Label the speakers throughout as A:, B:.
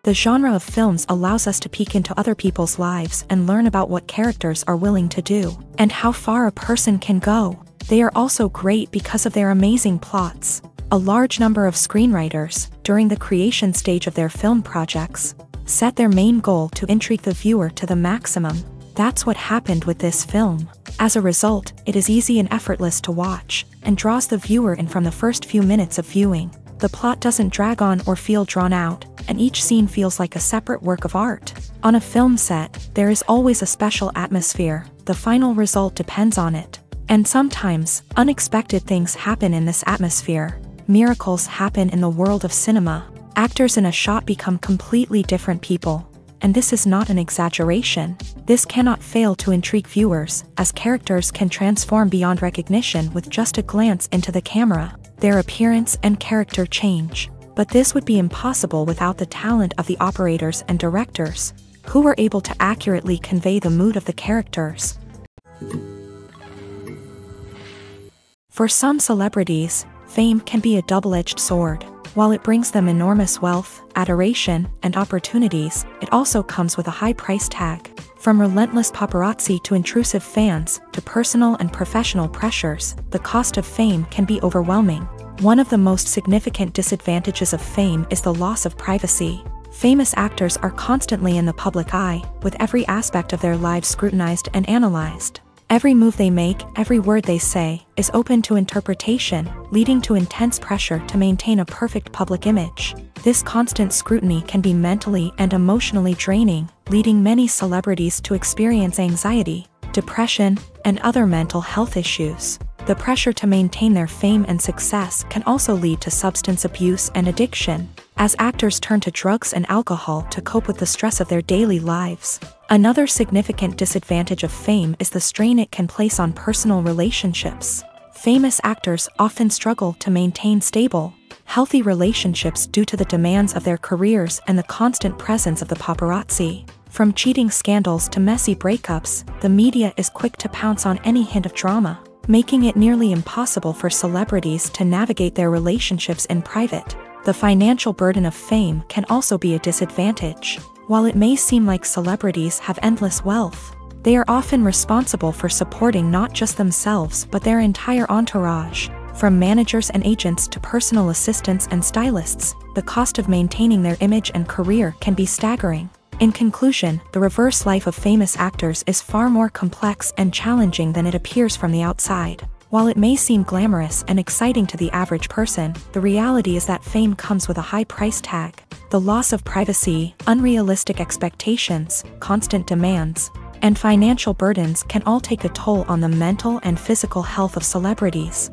A: The genre of films allows us to peek into other people's lives and learn about what characters are willing to do, and how far a person can go. They are also great because of their amazing plots. A large number of screenwriters, during the creation stage of their film projects, set their main goal to intrigue the viewer to the maximum. That's what happened with this film. As a result, it is easy and effortless to watch, and draws the viewer in from the first few minutes of viewing. The plot doesn't drag on or feel drawn out, and each scene feels like a separate work of art. On a film set, there is always a special atmosphere. The final result depends on it. And sometimes, unexpected things happen in this atmosphere. Miracles happen in the world of cinema. Actors in a shot become completely different people. And this is not an exaggeration. This cannot fail to intrigue viewers, as characters can transform beyond recognition with just a glance into the camera. Their appearance and character change. But this would be impossible without the talent of the operators and directors, who were able to accurately convey the mood of the characters. For some celebrities, fame can be a double-edged sword. While it brings them enormous wealth, adoration, and opportunities, it also comes with a high price tag. From relentless paparazzi to intrusive fans, to personal and professional pressures, the cost of fame can be overwhelming. One of the most significant disadvantages of fame is the loss of privacy. Famous actors are constantly in the public eye, with every aspect of their lives scrutinized and analyzed. Every move they make, every word they say, is open to interpretation, leading to intense pressure to maintain a perfect public image. This constant scrutiny can be mentally and emotionally draining, leading many celebrities to experience anxiety, depression, and other mental health issues. The pressure to maintain their fame and success can also lead to substance abuse and addiction, as actors turn to drugs and alcohol to cope with the stress of their daily lives. Another significant disadvantage of fame is the strain it can place on personal relationships. Famous actors often struggle to maintain stable, healthy relationships due to the demands of their careers and the constant presence of the paparazzi. From cheating scandals to messy breakups, the media is quick to pounce on any hint of drama, making it nearly impossible for celebrities to navigate their relationships in private. The financial burden of fame can also be a disadvantage. While it may seem like celebrities have endless wealth, they are often responsible for supporting not just themselves but their entire entourage. From managers and agents to personal assistants and stylists, the cost of maintaining their image and career can be staggering. In conclusion, the reverse life of famous actors is far more complex and challenging than it appears from the outside. While it may seem glamorous and exciting to the average person, the reality is that fame comes with a high price tag. The loss of privacy, unrealistic expectations, constant demands, and financial burdens can all take a toll on the mental and physical health of celebrities.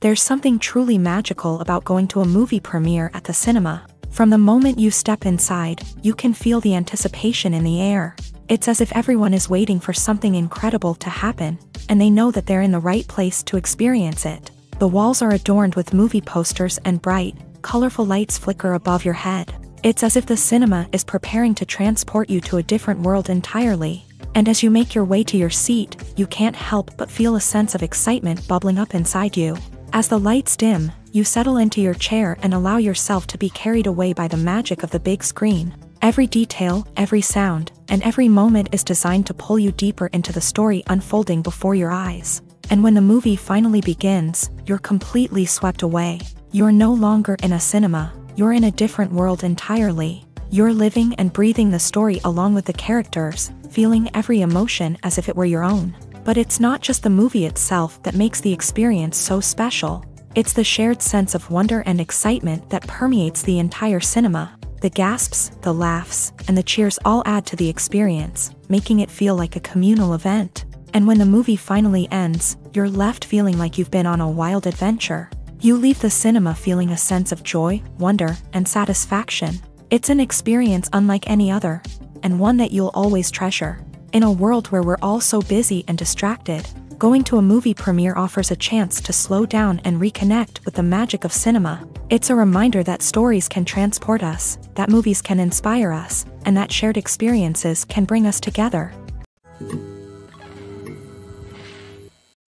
A: There's something truly magical about going to a movie premiere at the cinema. From the moment you step inside, you can feel the anticipation in the air. It's as if everyone is waiting for something incredible to happen, and they know that they're in the right place to experience it. The walls are adorned with movie posters and bright, colorful lights flicker above your head. It's as if the cinema is preparing to transport you to a different world entirely. And as you make your way to your seat, you can't help but feel a sense of excitement bubbling up inside you. As the lights dim, you settle into your chair and allow yourself to be carried away by the magic of the big screen. Every detail, every sound, and every moment is designed to pull you deeper into the story unfolding before your eyes. And when the movie finally begins, you're completely swept away. You're no longer in a cinema, you're in a different world entirely. You're living and breathing the story along with the characters, feeling every emotion as if it were your own. But it's not just the movie itself that makes the experience so special. It's the shared sense of wonder and excitement that permeates the entire cinema. The gasps, the laughs, and the cheers all add to the experience, making it feel like a communal event. And when the movie finally ends, you're left feeling like you've been on a wild adventure. You leave the cinema feeling a sense of joy, wonder, and satisfaction. It's an experience unlike any other, and one that you'll always treasure. In a world where we're all so busy and distracted, going to a movie premiere offers a chance to slow down and reconnect with the magic of cinema. It's a reminder that stories can transport us, that movies can inspire us, and that shared experiences can bring us together.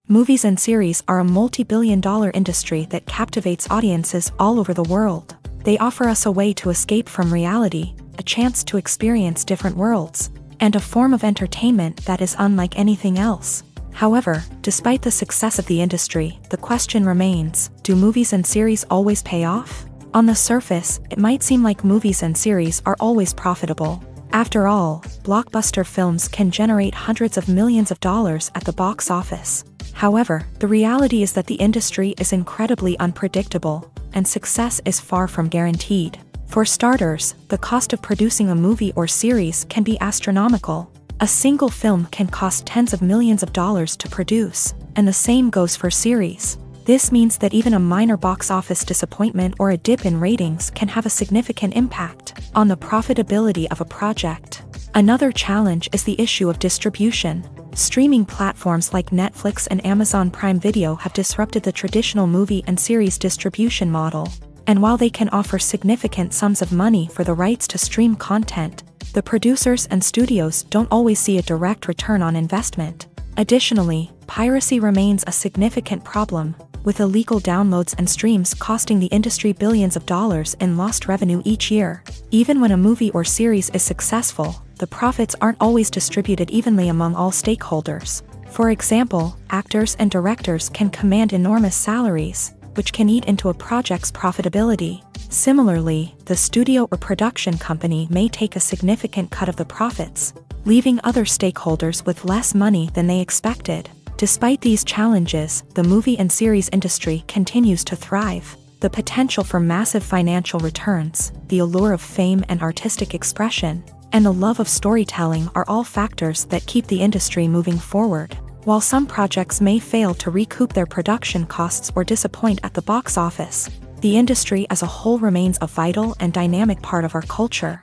A: Movies and series are a multi-billion-dollar industry that captivates audiences all over the world. They offer us a way to escape from reality, a chance to experience different worlds, and a form of entertainment that is unlike anything else. However, despite the success of the industry, the question remains, do movies and series always pay off? On the surface, it might seem like movies and series are always profitable. After all, blockbuster films can generate hundreds of millions of dollars at the box office. However, the reality is that the industry is incredibly unpredictable, and success is far from guaranteed. For starters, the cost of producing a movie or series can be astronomical. A single film can cost tens of millions of dollars to produce, and the same goes for series. This means that even a minor box office disappointment or a dip in ratings can have a significant impact on the profitability of a project. Another challenge is the issue of distribution. Streaming platforms like Netflix and Amazon Prime Video have disrupted the traditional movie and series distribution model. And while they can offer significant sums of money for the rights to stream content, the producers and studios don't always see a direct return on investment. Additionally, piracy remains a significant problem, with illegal downloads and streams costing the industry billions of dollars in lost revenue each year. Even when a movie or series is successful, the profits aren't always distributed evenly among all stakeholders. For example, actors and directors can command enormous salaries, which can eat into a project's profitability. Similarly, the studio or production company may take a significant cut of the profits, leaving other stakeholders with less money than they expected. Despite these challenges, the movie and series industry continues to thrive. The potential for massive financial returns, the allure of fame and artistic expression, and the love of storytelling are all factors that keep the industry moving forward. While some projects may fail to recoup their production costs or disappoint at the box office, the industry as a whole remains a vital and dynamic part of our culture.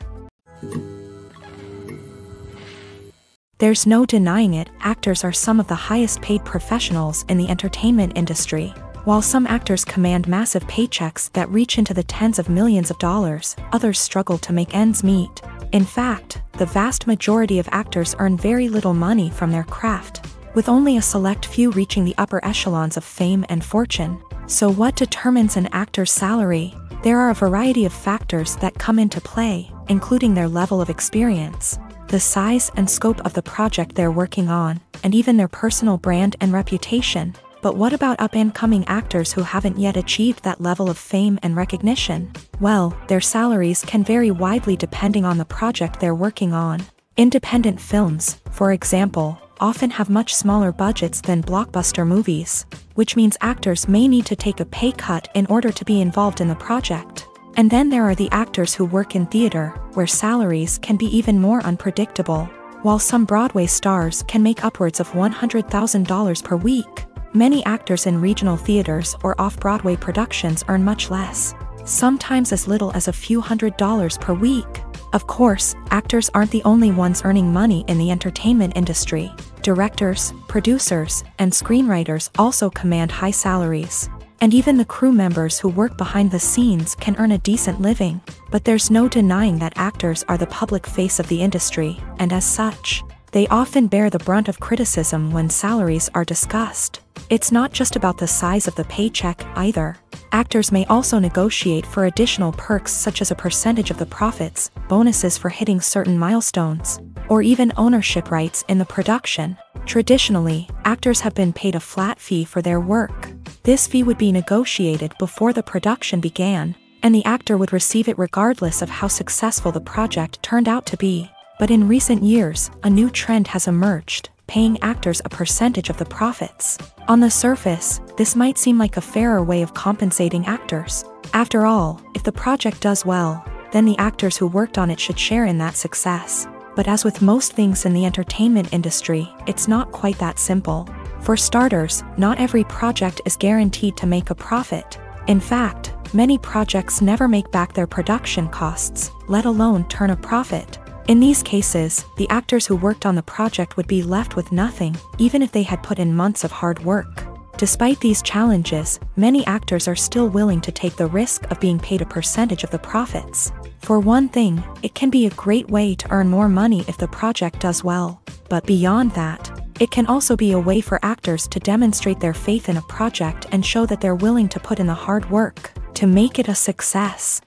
A: There's no denying it, actors are some of the highest paid professionals in the entertainment industry. While some actors command massive paychecks that reach into the tens of millions of dollars, others struggle to make ends meet. In fact, the vast majority of actors earn very little money from their craft, with only a select few reaching the upper echelons of fame and fortune. So what determines an actor's salary? There are a variety of factors that come into play, including their level of experience, the size and scope of the project they're working on, and even their personal brand and reputation. But what about up-and-coming actors who haven't yet achieved that level of fame and recognition? Well, their salaries can vary widely depending on the project they're working on. Independent films, for example, often have much smaller budgets than blockbuster movies, which means actors may need to take a pay cut in order to be involved in the project. And then there are the actors who work in theater, where salaries can be even more unpredictable. While some Broadway stars can make upwards of $100,000 per week, many actors in regional theaters or off-Broadway productions earn much less, sometimes as little as a few $100s per week. Of course, actors aren't the only ones earning money in the entertainment industry. Directors, producers, and screenwriters also command high salaries. And even the crew members who work behind the scenes can earn a decent living. But there's no denying that actors are the public face of the industry, and as such, they often bear the brunt of criticism when salaries are discussed. It's not just about the size of the paycheck, either. Actors may also negotiate for additional perks such as a percentage of the profits, bonuses for hitting certain milestones, or even ownership rights in the production. Traditionally, actors have been paid a flat fee for their work. This fee would be negotiated before the production began, and the actor would receive it regardless of how successful the project turned out to be. But in recent years, a new trend has emerged, paying actors a percentage of the profits. On the surface, this might seem like a fairer way of compensating actors. After all, if the project does well, then the actors who worked on it should share in that success. But as with most things in the entertainment industry, it's not quite that simple. For starters, not every project is guaranteed to make a profit. In fact, many projects never make back their production costs, let alone turn a profit. In these cases, the actors who worked on the project would be left with nothing, even if they had put in months of hard work. Despite these challenges, many actors are still willing to take the risk of being paid a percentage of the profits. For one thing, it can be a great way to earn more money if the project does well. But beyond that, it can also be a way for actors to demonstrate their faith in a project and show that they're willing to put in the hard work to make it a success.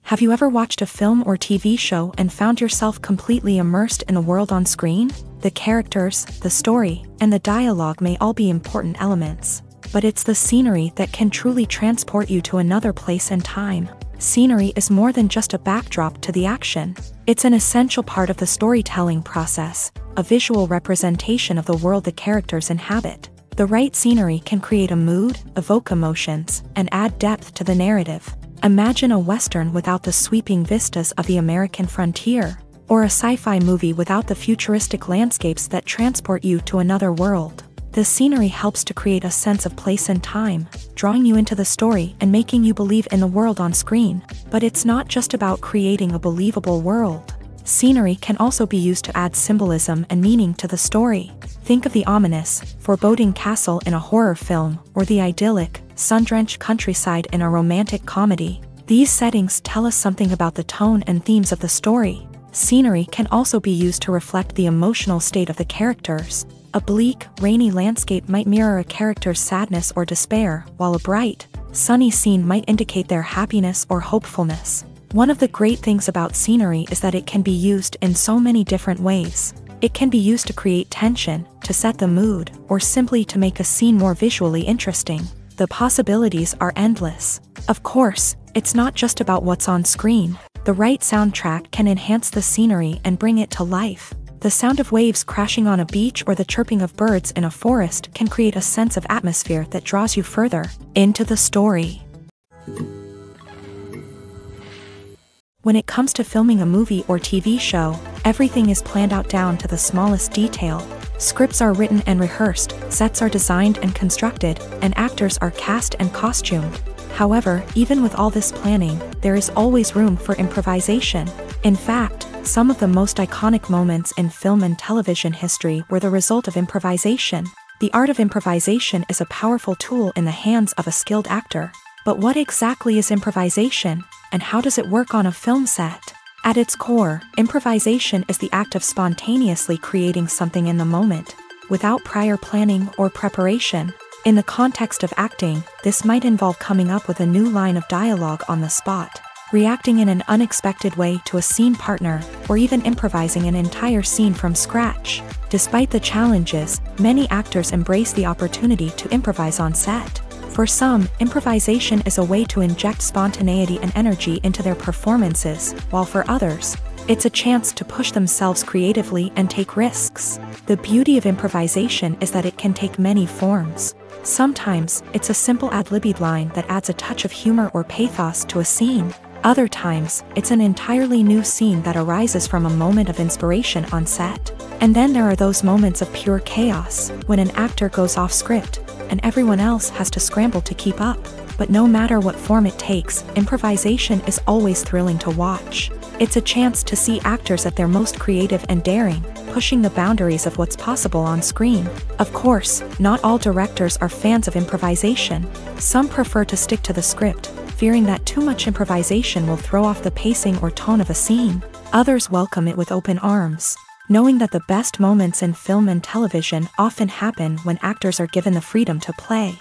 A: Have you ever watched a film or TV show and found yourself completely immersed in the world on screen? The characters, the story, and the dialogue may all be important elements, but it's the scenery that can truly transport you to another place and time. Scenery is more than just a backdrop to the action. It's an essential part of the storytelling process, a visual representation of the world the characters inhabit. The right scenery can create a mood, evoke emotions, and add depth to the narrative. Imagine a Western without the sweeping vistas of the American frontier, or a sci-fi movie without the futuristic landscapes that transport you to another world. The scenery helps to create a sense of place and time, drawing you into the story and making you believe in the world on screen. But it's not just about creating a believable world. Scenery can also be used to add symbolism and meaning to the story. Think of the ominous, foreboding castle in a horror film, or the idyllic, sun-drenched countryside in a romantic comedy. These settings tell us something about the tone and themes of the story. Scenery can also be used to reflect the emotional state of the characters. A bleak, rainy landscape might mirror a character's sadness or despair, while a bright, sunny scene might indicate their happiness or hopefulness. One of the great things about scenery is that it can be used in so many different ways. It can be used to create tension, to set the mood, or simply to make a scene more visually interesting. The possibilities are endless. Of course, it's not just about what's on screen. The right soundtrack can enhance the scenery and bring it to life. The sound of waves crashing on a beach or the chirping of birds in a forest can create a sense of atmosphere that draws you further into the story. When it comes to filming a movie or TV show, everything is planned out down to the smallest detail. Scripts are written and rehearsed, sets are designed and constructed, and actors are cast and costumed. However, even with all this planning, there is always room for improvisation. In fact, some of the most iconic moments in film and television history were the result of improvisation. The art of improvisation is a powerful tool in the hands of a skilled actor. But what exactly is improvisation, and how does it work on a film set? At its core, improvisation is the act of spontaneously creating something in the moment, without prior planning or preparation. In the context of acting, this might involve coming up with a new line of dialogue on the spot, reacting in an unexpected way to a scene partner, or even improvising an entire scene from scratch. Despite the challenges, many actors embrace the opportunity to improvise on set. For some, improvisation is a way to inject spontaneity and energy into their performances, while for others, it's a chance to push themselves creatively and take risks. The beauty of improvisation is that it can take many forms. Sometimes, it's a simple ad-libbed line that adds a touch of humor or pathos to a scene. Other times, it's an entirely new scene that arises from a moment of inspiration on set. And then there are those moments of pure chaos, when an actor goes off script, and everyone else has to scramble to keep up. But no matter what form it takes, improvisation is always thrilling to watch. It's a chance to see actors at their most creative and daring, pushing the boundaries of what's possible on screen. Of course, not all directors are fans of improvisation. Some prefer to stick to the script, fearing that too much improvisation will throw off the pacing or tone of a scene. Others welcome it with open arms, knowing that the best moments in film and television often happen when actors are given the freedom to play.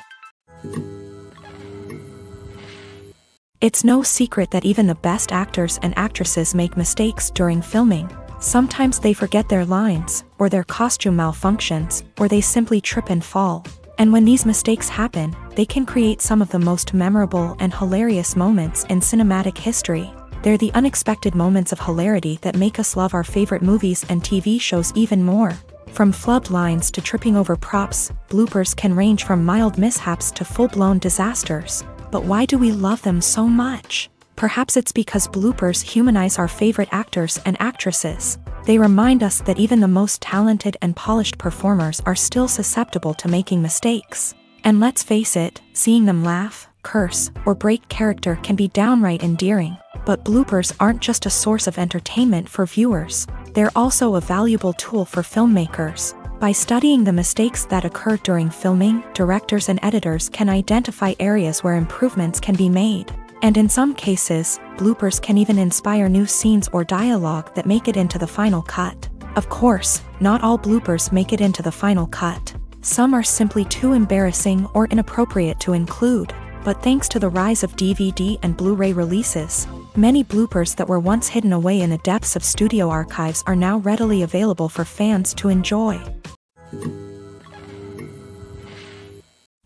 A: It's no secret that even the best actors and actresses make mistakes during filming. Sometimes they forget their lines, or their costume malfunctions, or they simply trip and fall. And when these mistakes happen, they can create some of the most memorable and hilarious moments in cinematic history. They're the unexpected moments of hilarity that make us love our favorite movies and TV shows even more. From flubbed lines to tripping over props, bloopers can range from mild mishaps to full-blown disasters. But why do we love them so much? Perhaps it's because bloopers humanize our favorite actors and actresses. They remind us that even the most talented and polished performers are still susceptible to making mistakes. And let's face it, seeing them laugh, curse, or break character can be downright endearing. But bloopers aren't just a source of entertainment for viewers. They're also a valuable tool for filmmakers. By studying the mistakes that occur during filming, directors and editors can identify areas where improvements can be made. And in some cases, bloopers can even inspire new scenes or dialogue that make it into the final cut. Of course, not all bloopers make it into the final cut. Some are simply too embarrassing or inappropriate to include. But thanks to the rise of DVD and Blu-ray releases, many bloopers that were once hidden away in the depths of studio archives are now readily available for fans to enjoy.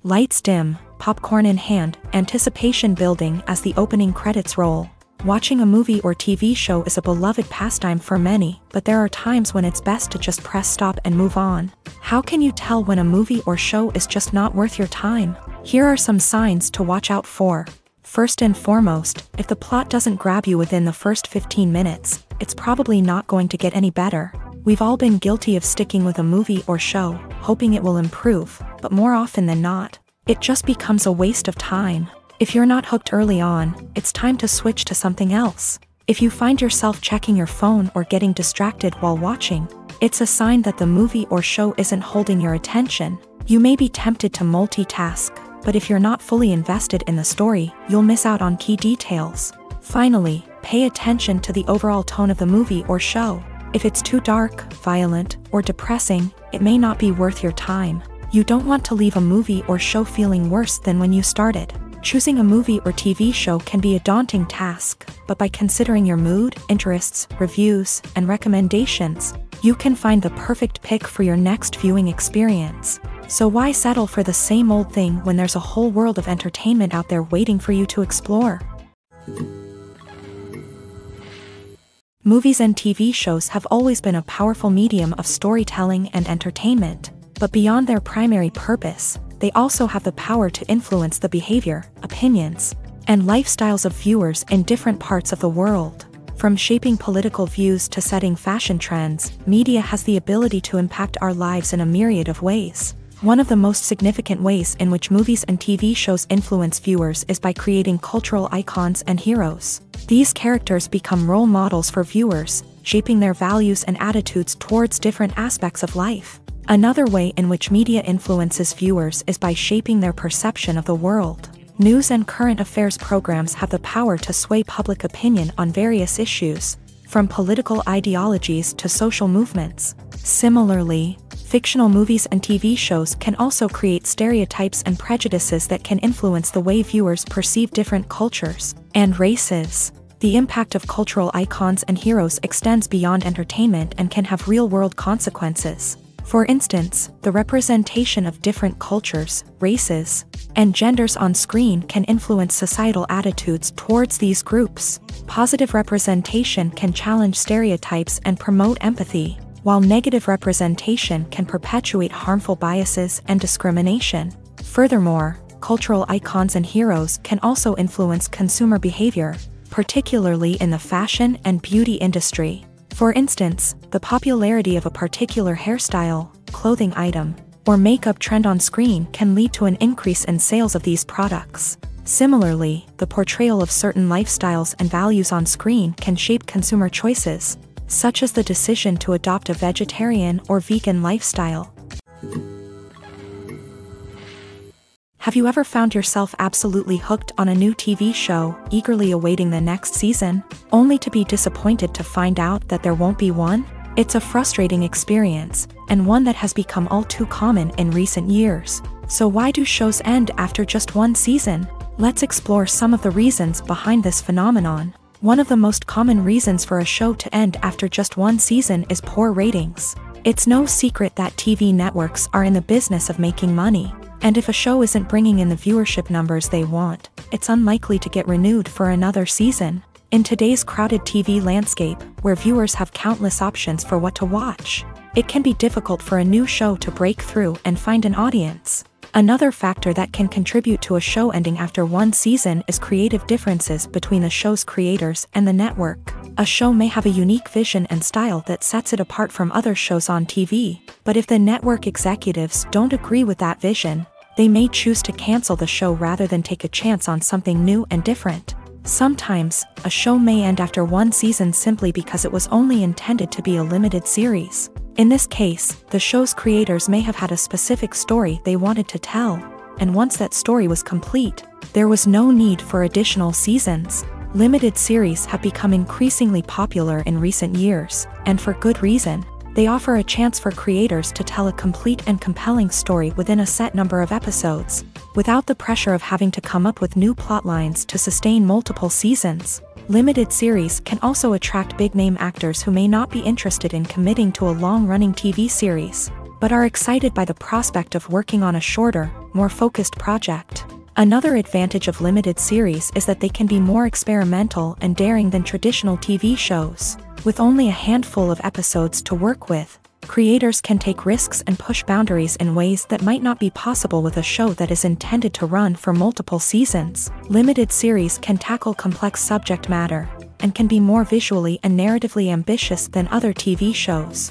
A: Lights dim, popcorn in hand, anticipation building as the opening credits roll. Watching a movie or TV show is a beloved pastime for many, but there are times when it's best to just press stop and move on. How can you tell when a movie or show is just not worth your time? Here are some signs to watch out for. First and foremost, if the plot doesn't grab you within the first 15 minutes, it's probably not going to get any better. We've all been guilty of sticking with a movie or show, hoping it will improve, but more often than not, it just becomes a waste of time. If you're not hooked early on, it's time to switch to something else. If you find yourself checking your phone or getting distracted while watching, it's a sign that the movie or show isn't holding your attention. You may be tempted to multitask, but if you're not fully invested in the story, you'll miss out on key details. Finally, pay attention to the overall tone of the movie or show. If it's too dark, violent, or depressing, it may not be worth your time. You don't want to leave a movie or show feeling worse than when you started. Choosing a movie or TV show can be a daunting task, but by considering your mood, interests, reviews, and recommendations, you can find the perfect pick for your next viewing experience. So why settle for the same old thing when there's a whole world of entertainment out there waiting for you to explore? Movies and TV shows have always been a powerful medium of storytelling and entertainment, but beyond their primary purpose, they also have the power to influence the behavior, opinions, and lifestyles of viewers in different parts of the world. From shaping political views to setting fashion trends, media has the ability to impact our lives in a myriad of ways. One of the most significant ways in which movies and TV shows influence viewers is by creating cultural icons and heroes. These characters become role models for viewers, shaping their values and attitudes towards different aspects of life. Another way in which media influences viewers is by shaping their perception of the world. News and current affairs programs have the power to sway public opinion on various issues, from political ideologies to social movements. Similarly, fictional movies and TV shows can also create stereotypes and prejudices that can influence the way viewers perceive different cultures and races. The impact of cultural icons and heroes extends beyond entertainment and can have real-world consequences. For instance, the representation of different cultures, races, and genders on screen can influence societal attitudes towards these groups. Positive representation can challenge stereotypes and promote empathy, while negative representation can perpetuate harmful biases and discrimination. Furthermore, cultural icons and heroes can also influence consumer behavior, particularly in the fashion and beauty industry. For instance, the popularity of a particular hairstyle, clothing item, or makeup trend on screen can lead to an increase in sales of these products. Similarly, the portrayal of certain lifestyles and values on screen can shape consumer choices, such as the decision to adopt a vegetarian or vegan lifestyle. Have you ever found yourself absolutely hooked on a new TV show, eagerly awaiting the next season, only to be disappointed to find out that there won't be one? It's a frustrating experience, and one that has become all too common in recent years. So why do shows end after just one season? Let's explore some of the reasons behind this phenomenon. One of the most common reasons for a show to end after just one season is poor ratings. It's no secret that TV networks are in the business of making money. And if a show isn't bringing in the viewership numbers they want, it's unlikely to get renewed for another season. In today's crowded TV landscape, where viewers have countless options for what to watch, it can be difficult for a new show to break through and find an audience. Another factor that can contribute to a show ending after one season is creative differences between the show's creators and the network. A show may have a unique vision and style that sets it apart from other shows on TV, but if the network executives don't agree with that vision, they may choose to cancel the show rather than take a chance on something new and different. Sometimes, a show may end after one season simply because it was only intended to be a limited series. In this case, the show's creators may have had a specific story they wanted to tell, and once that story was complete, there was no need for additional seasons. Limited series have become increasingly popular in recent years, and for good reason. They offer a chance for creators to tell a complete and compelling story within a set number of episodes, without the pressure of having to come up with new plotlines to sustain multiple seasons. Limited series can also attract big-name actors who may not be interested in committing to a long-running TV series, but are excited by the prospect of working on a shorter, more focused project. Another advantage of limited series is that they can be more experimental and daring than traditional TV shows. With only a handful of episodes to work with, creators can take risks and push boundaries in ways that might not be possible with a show that is intended to run for multiple seasons. Limited series can tackle complex subject matter, and can be more visually and narratively ambitious than other TV shows.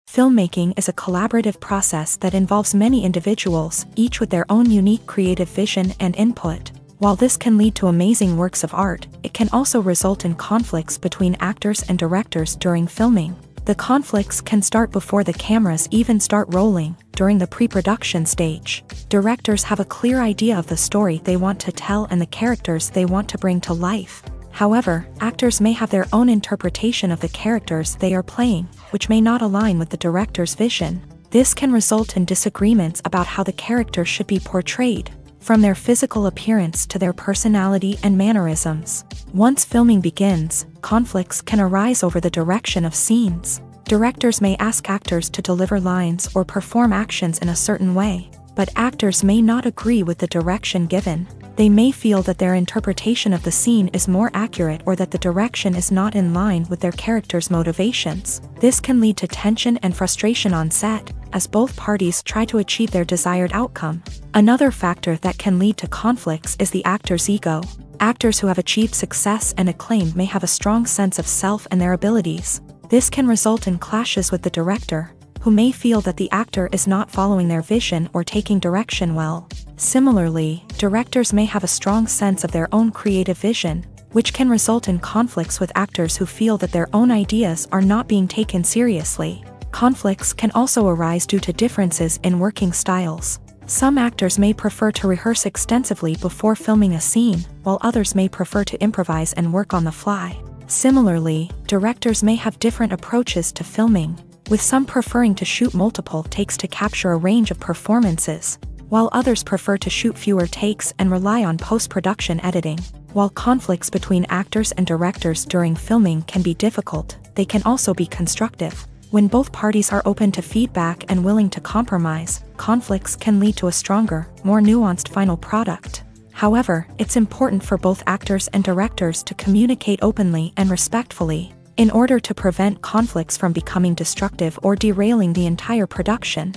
A: Filmmaking is a collaborative process that involves many individuals, each with their own unique creative vision and input. While this can lead to amazing works of art, it can also result in conflicts between actors and directors during filming. The conflicts can start before the cameras even start rolling, during the pre-production stage. Directors have a clear idea of the story they want to tell and the characters they want to bring to life. However, actors may have their own interpretation of the characters they are playing, which may not align with the director's vision. This can result in disagreements about how the characters should be portrayed, from their physical appearance to their personality and mannerisms. Once filming begins, conflicts can arise over the direction of scenes. Directors may ask actors to deliver lines or perform actions in a certain way, but actors may not agree with the direction given. They may feel that their interpretation of the scene is more accurate or that the direction is not in line with their character's motivations. This can lead to tension and frustration on set, as both parties try to achieve their desired outcome. Another factor that can lead to conflicts is the actor's ego. Actors who have achieved success and acclaim may have a strong sense of self and their abilities. This can result in clashes with the director, who may feel that the actor is not following their vision or taking direction well. Similarly, directors may have a strong sense of their own creative vision, which can result in conflicts with actors who feel that their own ideas are not being taken seriously. Conflicts can also arise due to differences in working styles. Some actors may prefer to rehearse extensively before filming a scene, while others may prefer to improvise and work on the fly. Similarly, directors may have different approaches to filming, with some preferring to shoot multiple takes to capture a range of performances, while others prefer to shoot fewer takes and rely on post-production editing. While conflicts between actors and directors during filming can be difficult, they can also be constructive. When both parties are open to feedback and willing to compromise, conflicts can lead to a stronger, more nuanced final product. However, it's important for both actors and directors to communicate openly and respectfully, in order to prevent conflicts from becoming destructive or derailing the entire production.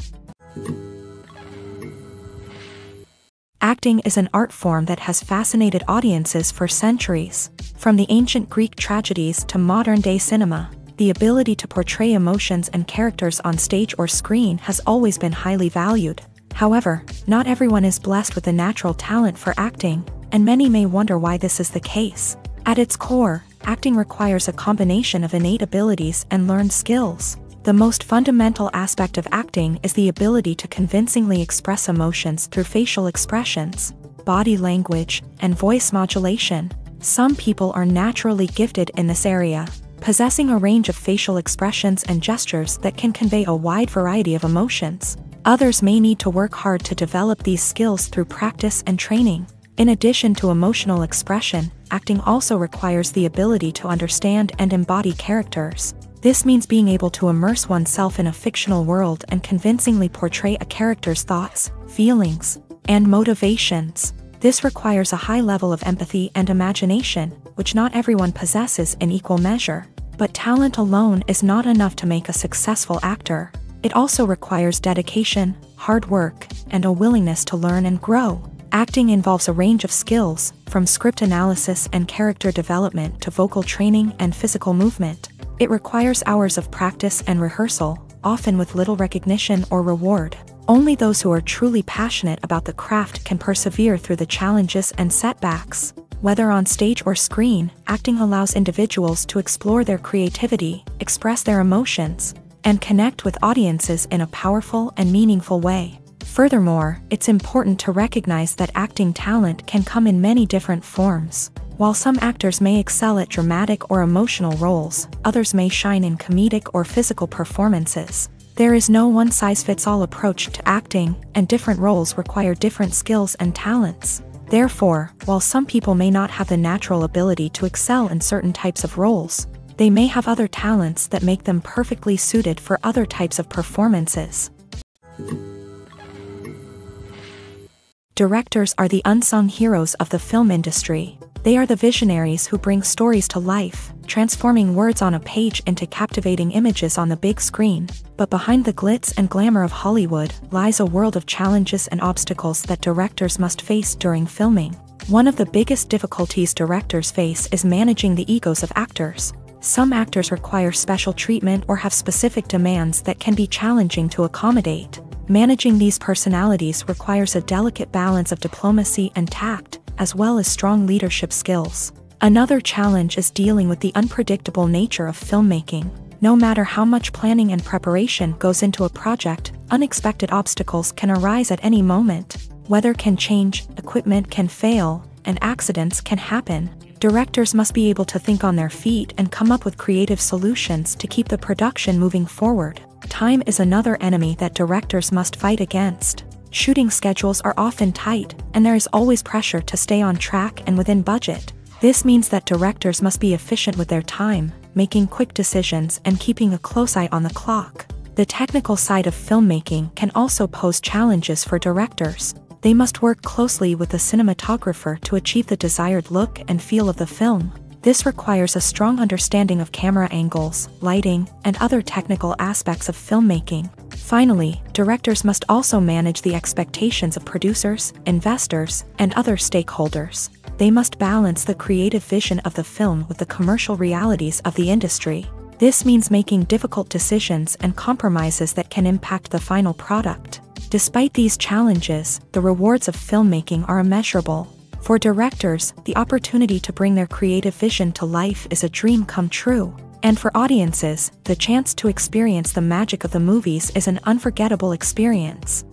A: Acting is an art form that has fascinated audiences for centuries. From the ancient Greek tragedies to modern-day cinema, the ability to portray emotions and characters on stage or screen has always been highly valued. However, not everyone is blessed with a natural talent for acting, and many may wonder why this is the case. At its core, acting requires a combination of innate abilities and learned skills. The most fundamental aspect of acting is the ability to convincingly express emotions through facial expressions, body language, and voice modulation. Some people are naturally gifted in this area, possessing a range of facial expressions and gestures that can convey a wide variety of emotions. Others may need to work hard to develop these skills through practice and training. In addition to emotional expression, acting also requires the ability to understand and embody characters. This means being able to immerse oneself in a fictional world and convincingly portray a character's thoughts, feelings, and motivations. This requires a high level of empathy and imagination, which not everyone possesses in equal measure. But talent alone is not enough to make a successful actor. It also requires dedication, hard work, and a willingness to learn and grow. Acting involves a range of skills, from script analysis and character development to vocal training and physical movement. It requires hours of practice and rehearsal, often with little recognition or reward. Only those who are truly passionate about the craft can persevere through the challenges and setbacks. Whether on stage or screen, acting allows individuals to explore their creativity, express their emotions, and connect with audiences in a powerful and meaningful way. Furthermore, it's important to recognize that acting talent can come in many different forms. While some actors may excel at dramatic or emotional roles, others may shine in comedic or physical performances. There is no one-size-fits-all approach to acting, and different roles require different skills and talents. Therefore, while some people may not have the natural ability to excel in certain types of roles, they may have other talents that make them perfectly suited for other types of performances. Directors are the unsung heroes of the film industry. They are the visionaries who bring stories to life, transforming words on a page into captivating images on the big screen. But behind the glitz and glamour of Hollywood lies a world of challenges and obstacles that directors must face during filming. One of the biggest difficulties directors face is managing the egos of actors. Some actors require special treatment or have specific demands that can be challenging to accommodate. Managing these personalities requires a delicate balance of diplomacy and tact, as well as strong leadership skills. Another challenge is dealing with the unpredictable nature of filmmaking. No matter how much planning and preparation goes into a project, unexpected obstacles can arise at any moment. Weather can change, equipment can fail, and accidents can happen. Directors must be able to think on their feet and come up with creative solutions to keep the production moving forward. Time is another enemy that directors must fight against. Shooting schedules are often tight, and there is always pressure to stay on track and within budget. This means that directors must be efficient with their time, making quick decisions and keeping a close eye on the clock. The technical side of filmmaking can also pose challenges for directors. They must work closely with the cinematographer to achieve the desired look and feel of the film. This requires a strong understanding of camera angles, lighting, and other technical aspects of filmmaking. Finally, directors must also manage the expectations of producers, investors, and other stakeholders. They must balance the creative vision of the film with the commercial realities of the industry. This means making difficult decisions and compromises that can impact the final product. Despite these challenges, the rewards of filmmaking are immeasurable. For directors, the opportunity to bring their creative vision to life is a dream come true. And for audiences, the chance to experience the magic of the movies is an unforgettable experience.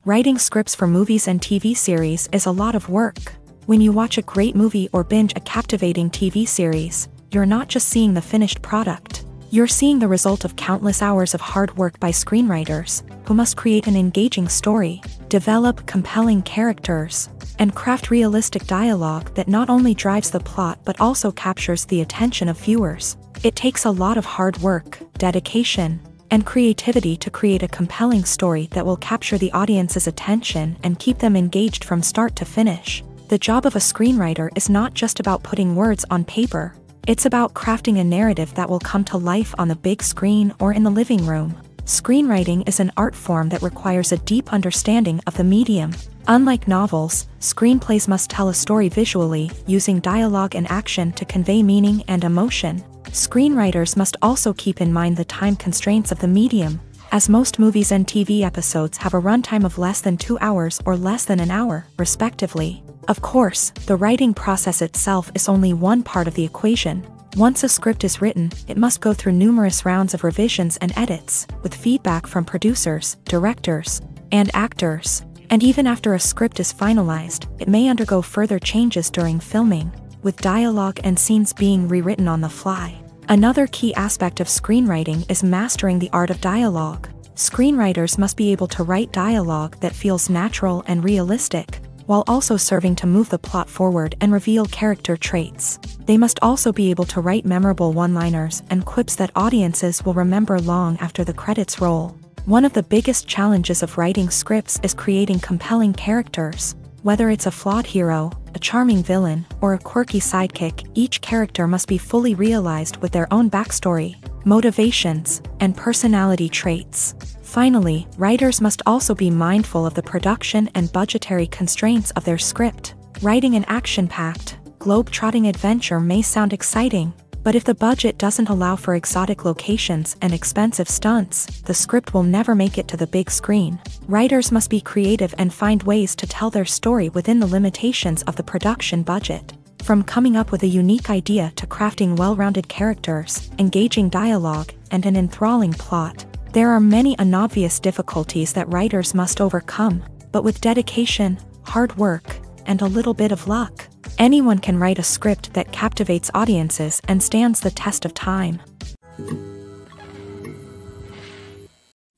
A: Writing scripts for movies and TV series is a lot of work. When you watch a great movie or binge a captivating TV series, you're not just seeing the finished product. You're seeing the result of countless hours of hard work by screenwriters, who must create an engaging story, develop compelling characters, and craft realistic dialogue that not only drives the plot but also captures the attention of viewers. It takes a lot of hard work, dedication, and creativity to create a compelling story that will capture the audience's attention and keep them engaged from start to finish. The job of a screenwriter is not just about putting words on paper. It's about crafting a narrative that will come to life on the big screen or in the living room. Screenwriting is an art form that requires a deep understanding of the medium. Unlike novels, screenplays must tell a story visually, using dialogue and action to convey meaning and emotion. Screenwriters must also keep in mind the time constraints of the medium, as most movies and TV episodes have a runtime of less than 2 hours or less than an hour, respectively. Of course, the writing process itself is only one part of the equation. Once a script is written, it must go through numerous rounds of revisions and edits, with feedback from producers, directors, and actors. And even after a script is finalized, it may undergo further changes during filming, with dialogue and scenes being rewritten on the fly. Another key aspect of screenwriting is mastering the art of dialogue. Screenwriters must be able to write dialogue that feels natural and realistic, while also serving to move the plot forward and reveal character traits. They must also be able to write memorable one-liners and quips that audiences will remember long after the credits roll. One of the biggest challenges of writing scripts is creating compelling characters. Whether it's a flawed hero, a charming villain, or a quirky sidekick, each character must be fully realized with their own backstory, motivations, and personality traits. Finally, writers must also be mindful of the production and budgetary constraints of their script. Writing an action-packed, globe-trotting adventure may sound exciting, but if the budget doesn't allow for exotic locations and expensive stunts, the script will never make it to the big screen. Writers must be creative and find ways to tell their story within the limitations of the production budget. From coming up with a unique idea to crafting well-rounded characters, engaging dialogue, and an enthralling plot, there are many unobvious difficulties that writers must overcome. But with dedication, hard work, and a little bit of luck. Anyone can write a script that captivates audiences and stands the test of time.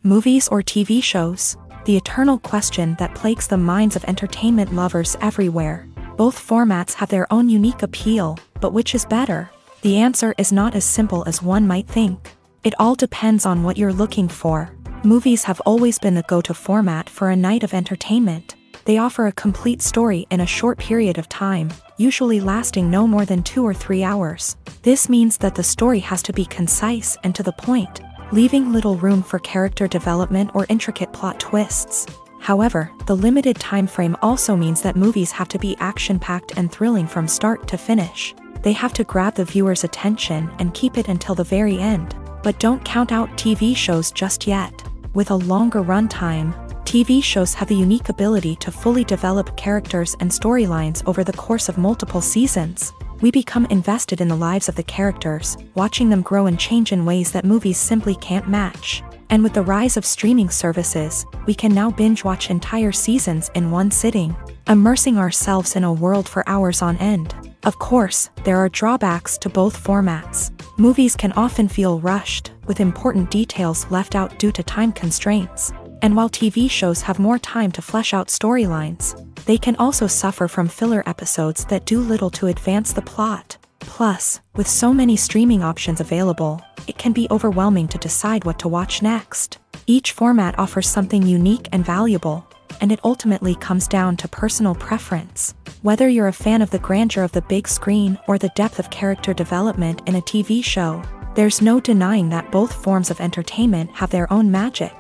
A: Movies or TV shows? The eternal question that plagues the minds of entertainment lovers everywhere. Both formats have their own unique appeal, but which is better? The answer is not as simple as one might think. It all depends on what you're looking for. Movies have always been the go-to format for a night of entertainment. They offer a complete story in a short period of time, usually lasting no more than 2 or 3 hours. This means that the story has to be concise and to the point, leaving little room for character development or intricate plot twists. However, the limited time frame also means that movies have to be action-packed and thrilling from start to finish. They have to grab the viewer's attention and keep it until the very end. But don't count out TV shows just yet. With a longer runtime, TV shows have the unique ability to fully develop characters and storylines over the course of multiple seasons. We become invested in the lives of the characters, watching them grow and change in ways that movies simply can't match. And with the rise of streaming services, we can now binge-watch entire seasons in one sitting, immersing ourselves in a world for hours on end. Of course, there are drawbacks to both formats. Movies can often feel rushed, with important details left out due to time constraints. And while TV shows have more time to flesh out storylines, they can also suffer from filler episodes that do little to advance the plot. Plus, with so many streaming options available, it can be overwhelming to decide what to watch next. Each format offers something unique and valuable, and it ultimately comes down to personal preference. Whether you're a fan of the grandeur of the big screen or the depth of character development in a TV show, there's no denying that both forms of entertainment have their own magic.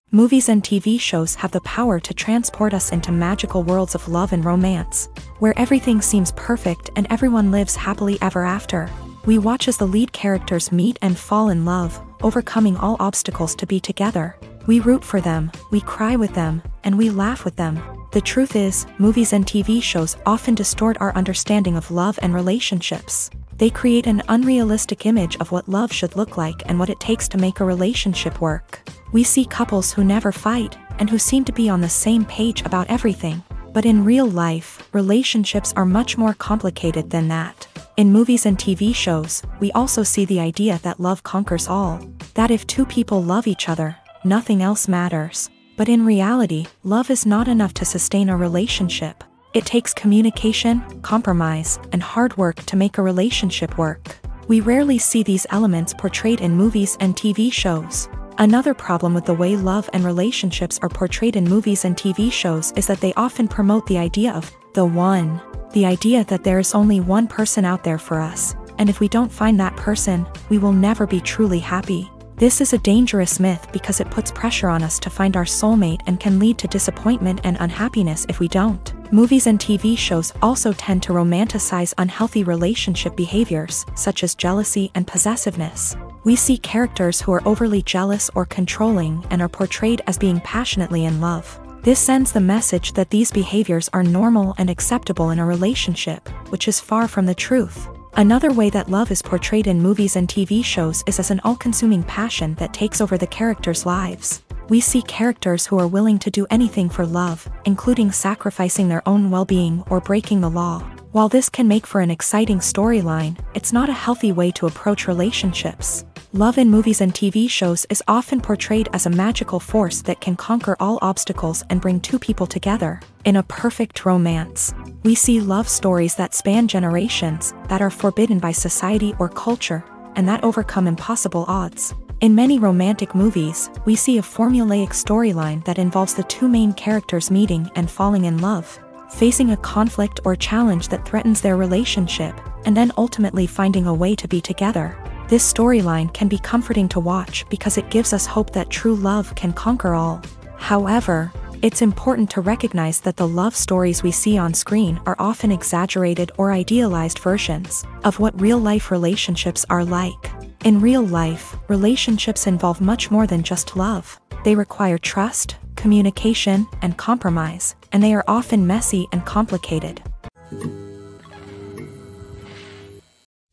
A: Movies and TV shows have the power to transport us into magical worlds of love and romance, where everything seems perfect and everyone lives happily ever after. We watch as the lead characters meet and fall in love, overcoming all obstacles to be together. We root for them, we cry with them, and we laugh with them. The truth is, movies and TV shows often distort our understanding of love and relationships. They create an unrealistic image of what love should look like and what it takes to make a relationship work. We see couples who never fight, and who seem to be on the same page about everything. But in real life, relationships are much more complicated than that. In movies and TV shows, we also see the idea that love conquers all. That if two people love each other, nothing else matters. But in reality, love is not enough to sustain a relationship. It takes communication, compromise, and hard work to make a relationship work. We rarely see these elements portrayed in movies and TV shows. Another problem with the way love and relationships are portrayed in movies and TV shows is that they often promote the idea of the one. The idea that there is only one person out there for us, and if we don't find that person, we will never be truly happy. This is a dangerous myth because it puts pressure on us to find our soulmate and can lead to disappointment and unhappiness if we don't. Movies and TV shows also tend to romanticize unhealthy relationship behaviors, such as jealousy and possessiveness. We see characters who are overly jealous or controlling and are portrayed as being passionately in love. This sends the message that these behaviors are normal and acceptable in a relationship, which is far from the truth. Another way that love is portrayed in movies and TV shows is as an all-consuming passion that takes over the characters' lives. We see characters who are willing to do anything for love, including sacrificing their own well-being or breaking the law. While this can make for an exciting storyline, it's not a healthy way to approach relationships. Love in movies and TV shows is often portrayed as a magical force that can conquer all obstacles and bring two people together. In a perfect romance, we see love stories that span generations, that are forbidden by society or culture, and that overcome impossible odds. In many romantic movies, we see a formulaic storyline that involves the two main characters meeting and falling in love, facing a conflict or challenge that threatens their relationship, and then ultimately finding a way to be together. This storyline can be comforting to watch because it gives us hope that true love can conquer all. However, it's important to recognize that the love stories we see on screen are often exaggerated or idealized versions of what real-life relationships are like. In real life, relationships involve much more than just love. They require trust, communication, and compromise, and they are often messy and complicated.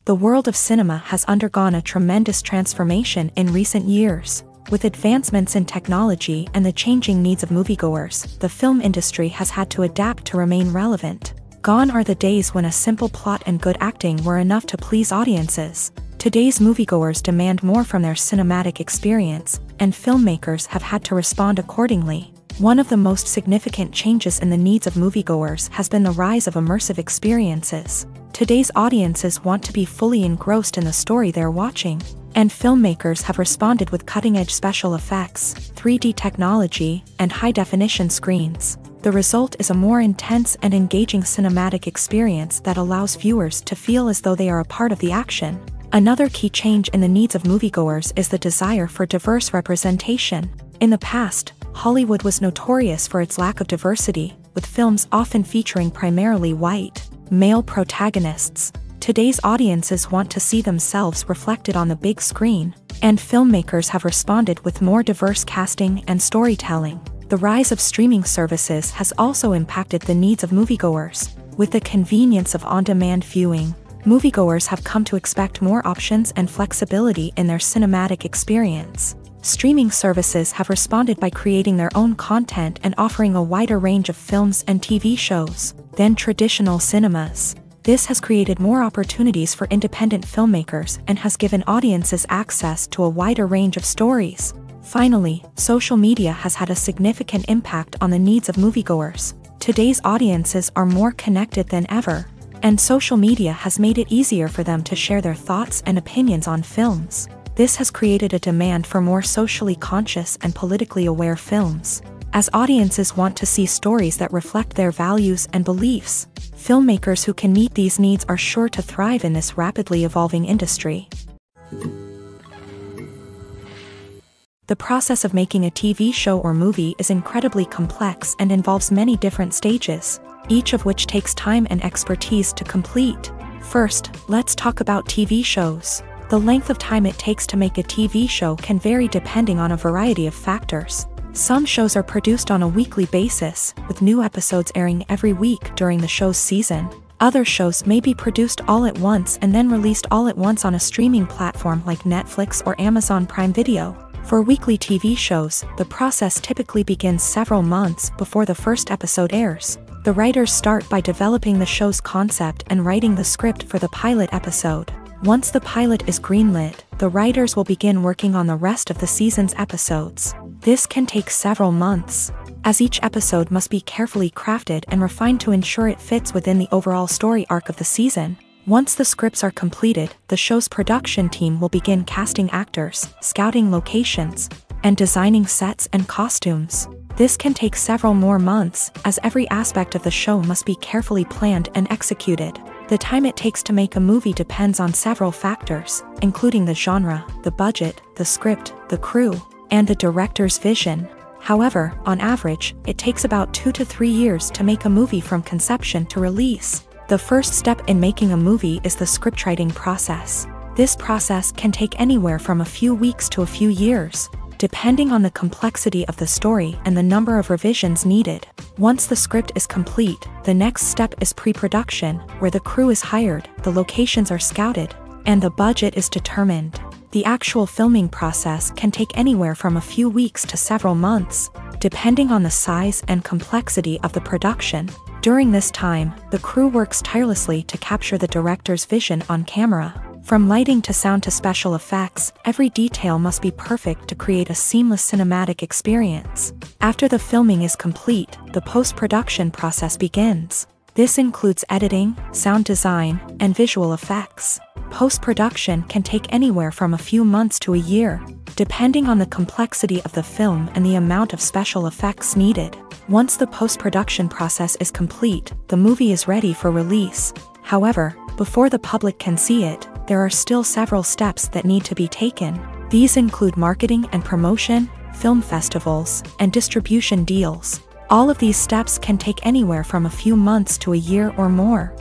A: The world of cinema has undergone a tremendous transformation in recent years. With advancements in technology and the changing needs of moviegoers, the film industry has had to adapt to remain relevant. Gone are the days when a simple plot and good acting were enough to please audiences. Today's moviegoers demand more from their cinematic experience, and filmmakers have had to respond accordingly. One of the most significant changes in the needs of moviegoers has been the rise of immersive experiences. Today's audiences want to be fully engrossed in the story they're watching, and filmmakers have responded with cutting-edge special effects, 3D technology, and high-definition screens. The result is a more intense and engaging cinematic experience that allows viewers to feel as though they are a part of the action. Another key change in the needs of moviegoers is the desire for diverse representation. In the past, Hollywood was notorious for its lack of diversity, with films often featuring primarily white, male protagonists. Today's audiences want to see themselves reflected on the big screen, and filmmakers have responded with more diverse casting and storytelling. The rise of streaming services has also impacted the needs of moviegoers. With the convenience of on-demand viewing, moviegoers have come to expect more options and flexibility in their cinematic experience. Streaming services have responded by creating their own content and offering a wider range of films and TV shows than traditional cinemas. This has created more opportunities for independent filmmakers and has given audiences access to a wider range of stories. Finally, social media has had a significant impact on the needs of moviegoers. Today's audiences are more connected than ever, and social media has made it easier for them to share their thoughts and opinions on films. This has created a demand for more socially conscious and politically aware films. As audiences want to see stories that reflect their values and beliefs, filmmakers who can meet these needs are sure to thrive in this rapidly evolving industry. The process of making a TV show or movie is incredibly complex and involves many different stages, each of which takes time and expertise to complete. First, let's talk about TV shows. The length of time it takes to make a TV show can vary depending on a variety of factors. Some shows are produced on a weekly basis, with new episodes airing every week during the show's season. Other shows may be produced all at once and then released all at once on a streaming platform like Netflix or Amazon Prime Video. For weekly TV shows, the process typically begins several months before the first episode airs. The writers start by developing the show's concept and writing the script for the pilot episode. Once the pilot is greenlit, the writers will begin working on the rest of the season's episodes. This can take several months, as each episode must be carefully crafted and refined to ensure it fits within the overall story arc of the season. Once the scripts are completed, the show's production team will begin casting actors, scouting locations, and designing sets and costumes. This can take several more months, as every aspect of the show must be carefully planned and executed. The time it takes to make a movie depends on several factors, including the genre, the budget, the script, the crew, and the director's vision. However, on average, it takes about 2 to 3 years to make a movie from conception to release. The first step in making a movie is the scriptwriting process. This process can take anywhere from a few weeks to a few years, depending on the complexity of the story and the number of revisions needed. Once the script is complete, the next step is pre-production, where the crew is hired, the locations are scouted, and the budget is determined. The actual filming process can take anywhere from a few weeks to several months, depending on the size and complexity of the production. During this time, the crew works tirelessly to capture the director's vision on camera. From lighting to sound to special effects, every detail must be perfect to create a seamless cinematic experience. After the filming is complete, the post-production process begins. This includes editing, sound design, and visual effects. Post-production can take anywhere from a few months to a year, depending on the complexity of the film and the amount of special effects needed. Once the post-production process is complete, the movie is ready for release. However, before the public can see it, there are still several steps that need to be taken. These include marketing and promotion, film festivals, and distribution deals. All of these steps can take anywhere from a few months to a year or more.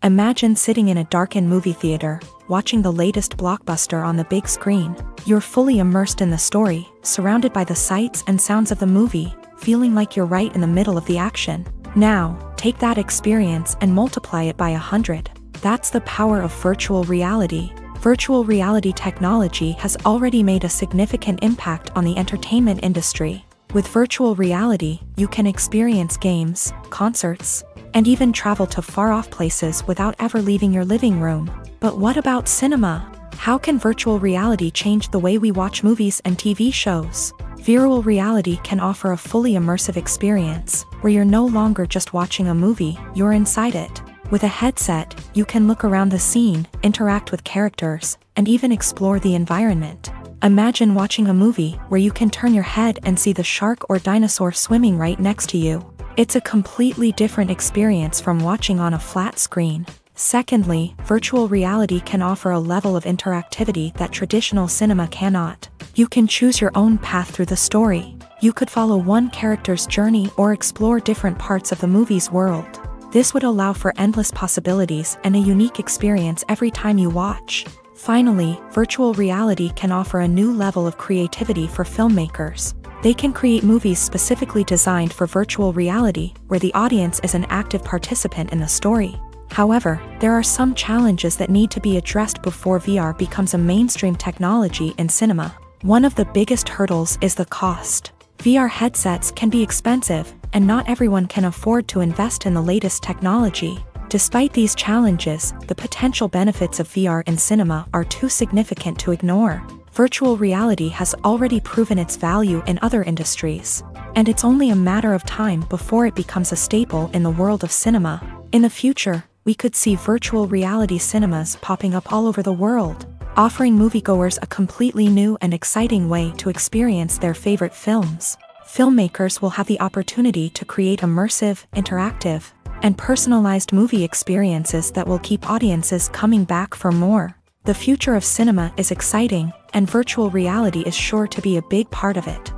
A: Imagine sitting in a darkened movie theater, watching the latest blockbuster on the big screen. You're fully immersed in the story, surrounded by the sights and sounds of the movie, feeling like you're right in the middle of the action. Now, take that experience and multiply it by 100. That's the power of virtual reality. Virtual reality technology has already made a significant impact on the entertainment industry. With virtual reality, you can experience games, concerts, and even travel to far-off places without ever leaving your living room. But what about cinema? How can virtual reality change the way we watch movies and TV shows? Virtual reality can offer a fully immersive experience, where you're no longer just watching a movie, you're inside it. With a headset, you can look around the scene, interact with characters, and even explore the environment. Imagine watching a movie where you can turn your head and see the shark or dinosaur swimming right next to you. It's a completely different experience from watching on a flat screen. Secondly, virtual reality can offer a level of interactivity that traditional cinema cannot. You can choose your own path through the story. You could follow one character's journey or explore different parts of the movie's world. This would allow for endless possibilities and a unique experience every time you watch. Finally, virtual reality can offer a new level of creativity for filmmakers. They can create movies specifically designed for virtual reality, where the audience is an active participant in the story. However, there are some challenges that need to be addressed before VR becomes a mainstream technology in cinema. One of the biggest hurdles is the cost. VR headsets can be expensive, and not everyone can afford to invest in the latest technology. Despite these challenges, the potential benefits of VR in cinema are too significant to ignore. Virtual reality has already proven its value in other industries, and it's only a matter of time before it becomes a staple in the world of cinema. In the future, we could see virtual reality cinemas popping up all over the world, offering moviegoers a completely new and exciting way to experience their favorite films. Filmmakers will have the opportunity to create immersive, interactive, and personalized movie experiences that will keep audiences coming back for more. The future of cinema is exciting, and virtual reality is sure to be a big part of it.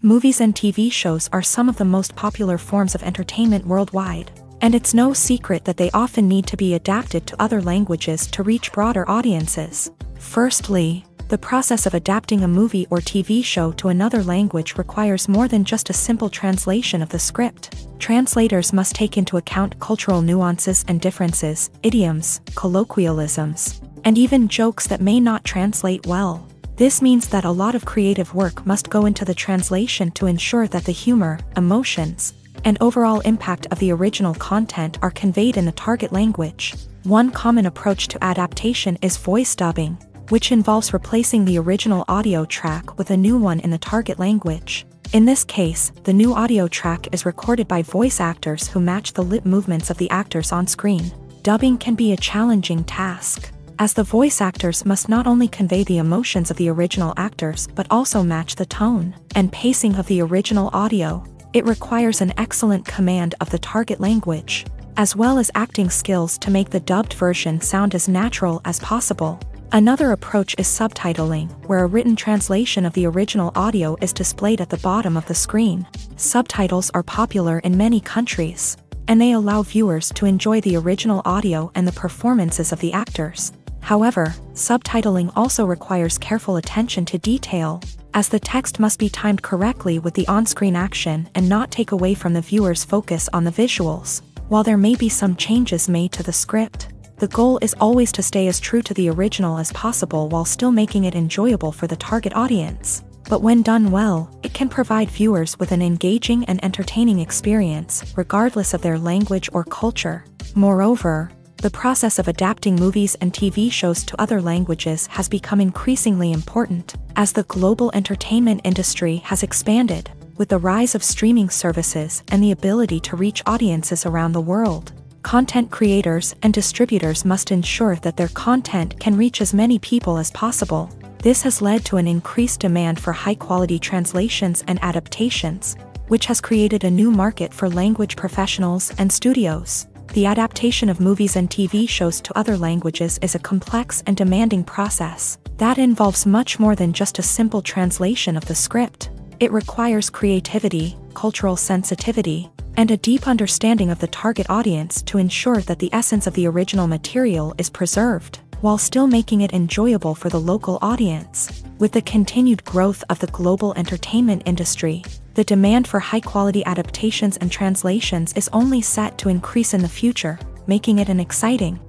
A: Movies and TV shows are some of the most popular forms of entertainment worldwide, and it's no secret that they often need to be adapted to other languages to reach broader audiences. Firstly, the process of adapting a movie or TV show to another language requires more than just a simple translation of the script. Translators must take into account cultural nuances and differences, idioms, colloquialisms, and even jokes that may not translate well. This means that a lot of creative work must go into the translation to ensure that the humor, emotions, and overall impact of the original content are conveyed in the target language. One common approach to adaptation is voice dubbing, which involves replacing the original audio track with a new one in the target language. In this case, the new audio track is recorded by voice actors who match the lip movements of the actors on screen. Dubbing can be a challenging task, as the voice actors must not only convey the emotions of the original actors but also match the tone and pacing of the original audio. It requires an excellent command of the target language, as well as acting skills to make the dubbed version sound as natural as possible. Another approach is subtitling, where a written translation of the original audio is displayed at the bottom of the screen. Subtitles are popular in many countries, and they allow viewers to enjoy the original audio and the performances of the actors. However, subtitling also requires careful attention to detail, as the text must be timed correctly with the on-screen action and not take away from the viewer's focus on the visuals. While there may be some changes made to the script, the goal is always to stay as true to the original as possible while still making it enjoyable for the target audience. But when done well, it can provide viewers with an engaging and entertaining experience, regardless of their language or culture. Moreover, the process of adapting movies and TV shows to other languages has become increasingly important, as the global entertainment industry has expanded, with the rise of streaming services and the ability to reach audiences around the world. Content creators and distributors must ensure that their content can reach as many people as possible. This has led to an increased demand for high-quality translations and adaptations, which has created a new market for language professionals and studios. The adaptation of movies and TV shows to other languages is a complex and demanding process that involves much more than just a simple translation of the script. It requires creativity, cultural sensitivity, and a deep understanding of the target audience to ensure that the essence of the original material is preserved, while still making it enjoyable for the local audience. With the continued growth of the global entertainment industry, the demand for high-quality adaptations and translations is only set to increase in the future, making it an exciting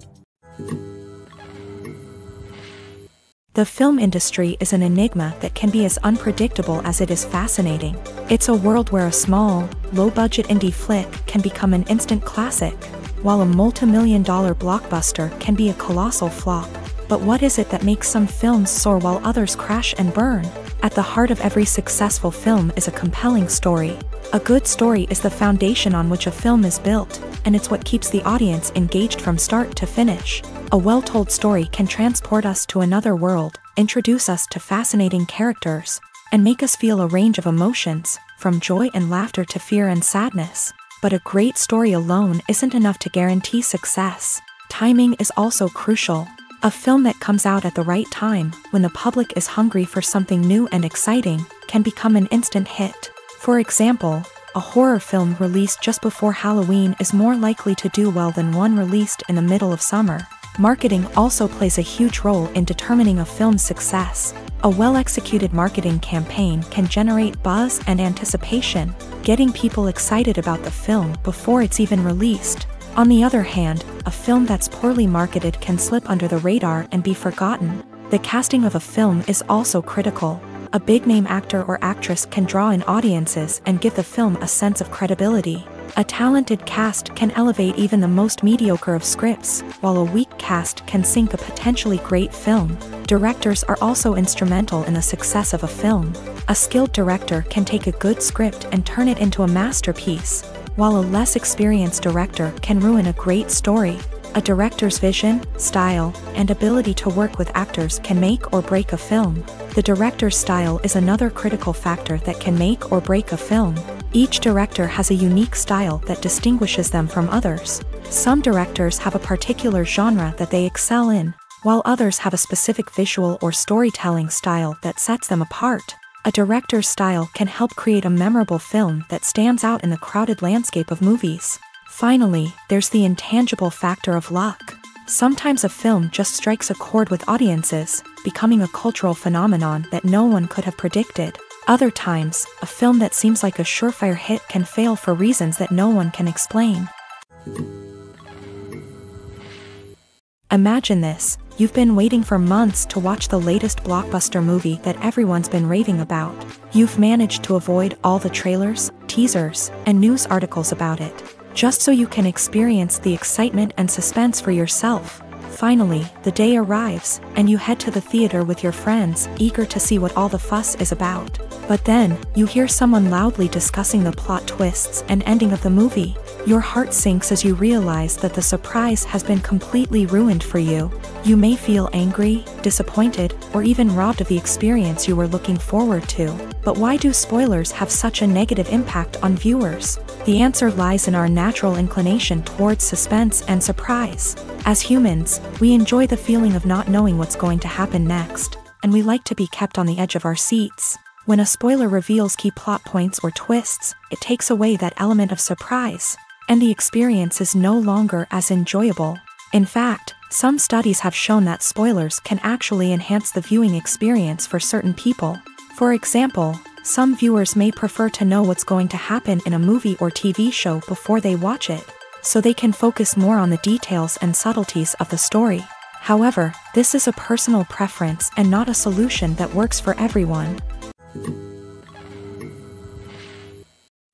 A: The film industry is an enigma that can be as unpredictable as it is fascinating. It's a world where a small, low-budget indie flick can become an instant classic, while a multi-million-dollar blockbuster can be a colossal flop. But what is it that makes some films soar while others crash and burn? At the heart of every successful film is a compelling story. A good story is the foundation on which a film is built, and it's what keeps the audience engaged from start to finish. A well-told story can transport us to another world, introduce us to fascinating characters, and make us feel a range of emotions, from joy and laughter to fear and sadness. But a great story alone isn't enough to guarantee success. Timing is also crucial. A film that comes out at the right time, when the public is hungry for something new and exciting, can become an instant hit. For example, a horror film released just before Halloween is more likely to do well than one released in the middle of summer. Marketing also plays a huge role in determining a film's success. A well-executed marketing campaign can generate buzz and anticipation, getting people excited about the film before it's even released. On the other hand, a film that's poorly marketed can slip under the radar and be forgotten. The casting of a film is also critical. A big-name actor or actress can draw in audiences and give the film a sense of credibility. A talented cast can elevate even the most mediocre of scripts, while a weak cast can sink a potentially great film. Directors are also instrumental in the success of a film. A skilled director can take a good script and turn it into a masterpiece, while a less experienced director can ruin a great story. A director's vision, style, and ability to work with actors can make or break a film. The director's style is another critical factor that can make or break a film. Each director has a unique style that distinguishes them from others. Some directors have a particular genre that they excel in, while others have a specific visual or storytelling style that sets them apart. A director's style can help create a memorable film that stands out in the crowded landscape of movies. Finally, there's the intangible factor of luck. Sometimes a film just strikes a chord with audiences, becoming a cultural phenomenon that no one could have predicted. Other times, a film that seems like a surefire hit can fail for reasons that no one can explain. Imagine this: you've been waiting for months to watch the latest blockbuster movie that everyone's been raving about. You've managed to avoid all the trailers, teasers, and news articles about it, just so you can experience the excitement and suspense for yourself. Finally, the day arrives, and you head to the theater with your friends, eager to see what all the fuss is about. But then, you hear someone loudly discussing the plot twists and ending of the movie. Your heart sinks as you realize that the surprise has been completely ruined for you. You may feel angry, disappointed, or even robbed of the experience you were looking forward to. But why do spoilers have such a negative impact on viewers? The answer lies in our natural inclination towards suspense and surprise. As humans, we enjoy the feeling of not knowing what's going to happen next, and we like to be kept on the edge of our seats. When a spoiler reveals key plot points or twists, it takes away that element of surprise, and the experience is no longer as enjoyable. In fact, some studies have shown that spoilers can actually enhance the viewing experience for certain people. For example, some viewers may prefer to know what's going to happen in a movie or TV show before they watch it, so they can focus more on the details and subtleties of the story. However, this is a personal preference and not a solution that works for everyone.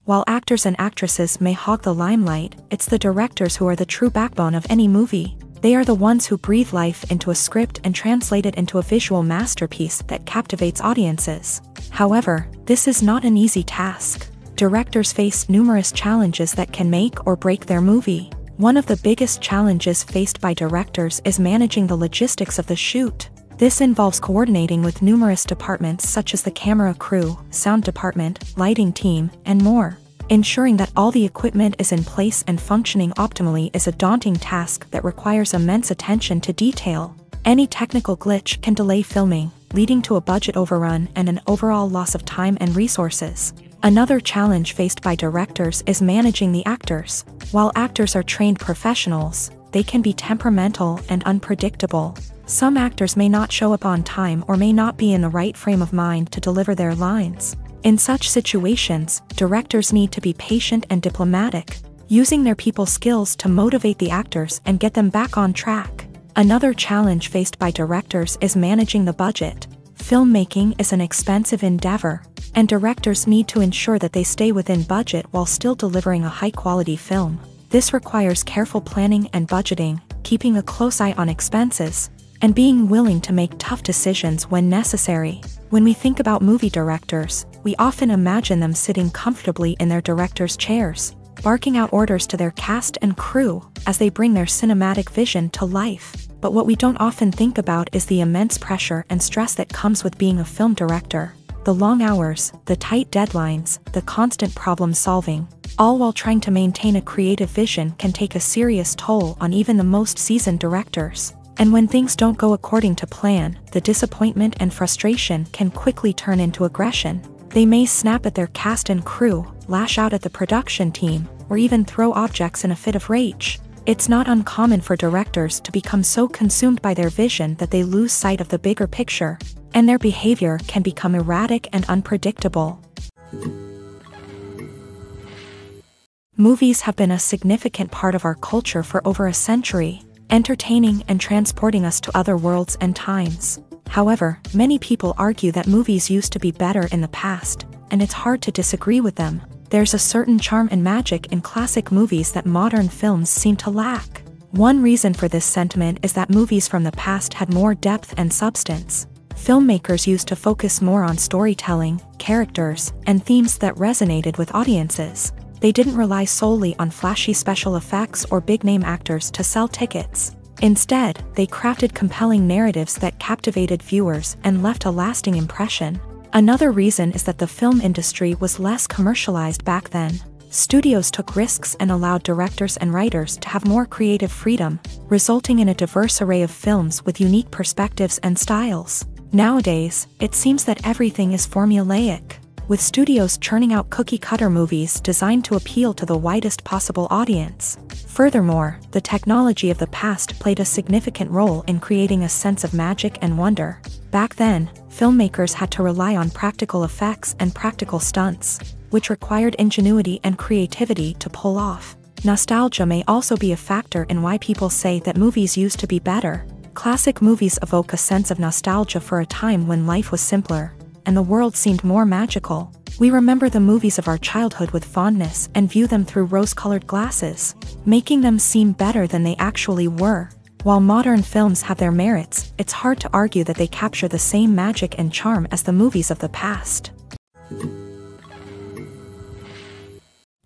A: While actors and actresses may hog the limelight, it's the directors who are the true backbone of any movie. They are the ones who breathe life into a script and translate it into a visual masterpiece that captivates audiences. However, this is not an easy task. Directors face numerous challenges that can make or break their movie. One of the biggest challenges faced by directors is managing the logistics of the shoot. This involves coordinating with numerous departments such as the camera crew, sound department, lighting team, and more. Ensuring that all the equipment is in place and functioning optimally is a daunting task that requires immense attention to detail. Any technical glitch can delay filming, leading to a budget overrun and an overall loss of time and resources. Another challenge faced by directors is managing the actors. While actors are trained professionals, they can be temperamental and unpredictable. Some actors may not show up on time or may not be in the right frame of mind to deliver their lines. In such situations, directors need to be patient and diplomatic, using their people skills to motivate the actors and get them back on track. Another challenge faced by directors is managing the budget. Filmmaking is an expensive endeavor, and directors need to ensure that they stay within budget while still delivering a high-quality film. This requires careful planning and budgeting, keeping a close eye on expenses, and being willing to make tough decisions when necessary. When we think about movie directors, we often imagine them sitting comfortably in their director's chairs, barking out orders to their cast and crew as they bring their cinematic vision to life. But what we don't often think about is the immense pressure and stress that comes with being a film director. The long hours, the tight deadlines, the constant problem solving, all while trying to maintain a creative vision can take a serious toll on even the most seasoned directors. And when things don't go according to plan, the disappointment and frustration can quickly turn into aggression. They may snap at their cast and crew, lash out at the production team, or even throw objects in a fit of rage. It's not uncommon for directors to become so consumed by their vision that they lose sight of the bigger picture, and their behavior can become erratic and unpredictable. Movies have been a significant part of our culture for over a century, entertaining and transporting us to other worlds and times. However, many people argue that movies used to be better in the past, and it's hard to disagree with them. There's a certain charm and magic in classic movies that modern films seem to lack. One reason for this sentiment is that movies from the past had more depth and substance. Filmmakers used to focus more on storytelling, characters, and themes that resonated with audiences. They didn't rely solely on flashy special effects or big-name actors to sell tickets. Instead, they crafted compelling narratives that captivated viewers and left a lasting impression. Another reason is that the film industry was less commercialized back then. Studios took risks and allowed directors and writers to have more creative freedom, resulting in a diverse array of films with unique perspectives and styles. Nowadays, it seems that everything is formulaic, with studios churning out cookie-cutter movies designed to appeal to the widest possible audience. Furthermore, the technology of the past played a significant role in creating a sense of magic and wonder. Back then, filmmakers had to rely on practical effects and practical stunts, which required ingenuity and creativity to pull off. Nostalgia may also be a factor in why people say that movies used to be better. Classic movies evoke a sense of nostalgia for a time when life was simpler, and the world seemed more magical. We remember the movies of our childhood with fondness and view them through rose-colored glasses, making them seem better than they actually were. While modern films have their merits, it's hard to argue that they capture the same magic and charm as the movies of the past.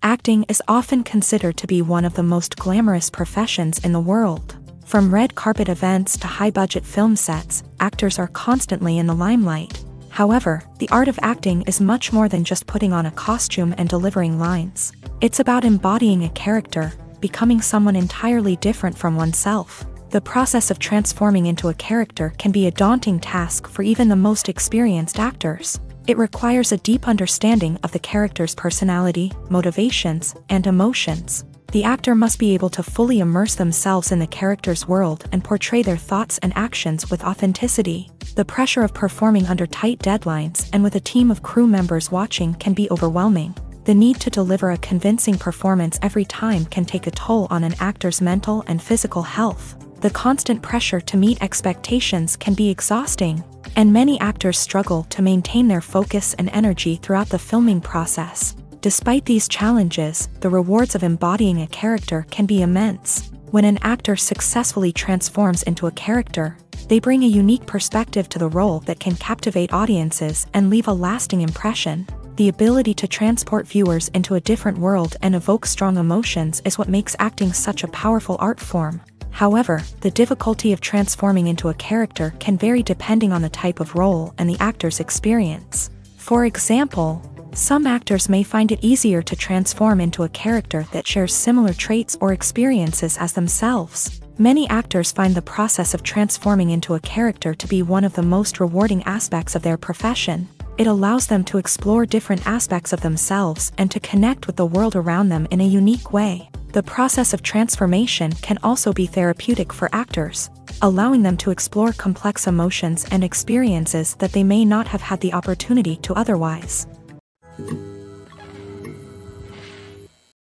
A: Acting is often considered to be one of the most glamorous professions in the world. From red carpet events to high-budget film sets, actors are constantly in the limelight. However, the art of acting is much more than just putting on a costume and delivering lines. It's about embodying a character, becoming someone entirely different from oneself. The process of transforming into a character can be a daunting task for even the most experienced actors. It requires a deep understanding of the character's personality, motivations, and emotions. The actor must be able to fully immerse themselves in the character's world and portray their thoughts and actions with authenticity. The pressure of performing under tight deadlines and with a team of crew members watching can be overwhelming. The need to deliver a convincing performance every time can take a toll on an actor's mental and physical health. The constant pressure to meet expectations can be exhausting, and many actors struggle to maintain their focus and energy throughout the filming process. Despite these challenges, the rewards of embodying a character can be immense. When an actor successfully transforms into a character, they bring a unique perspective to the role that can captivate audiences and leave a lasting impression. The ability to transport viewers into a different world and evoke strong emotions is what makes acting such a powerful art form. However, the difficulty of transforming into a character can vary depending on the type of role and the actor's experience. For example, some actors may find it easier to transform into a character that shares similar traits or experiences as themselves. Many actors find the process of transforming into a character to be one of the most rewarding aspects of their profession. It allows them to explore different aspects of themselves and to connect with the world around them in a unique way. The process of transformation can also be therapeutic for actors, allowing them to explore complex emotions and experiences that they may not have had the opportunity to otherwise.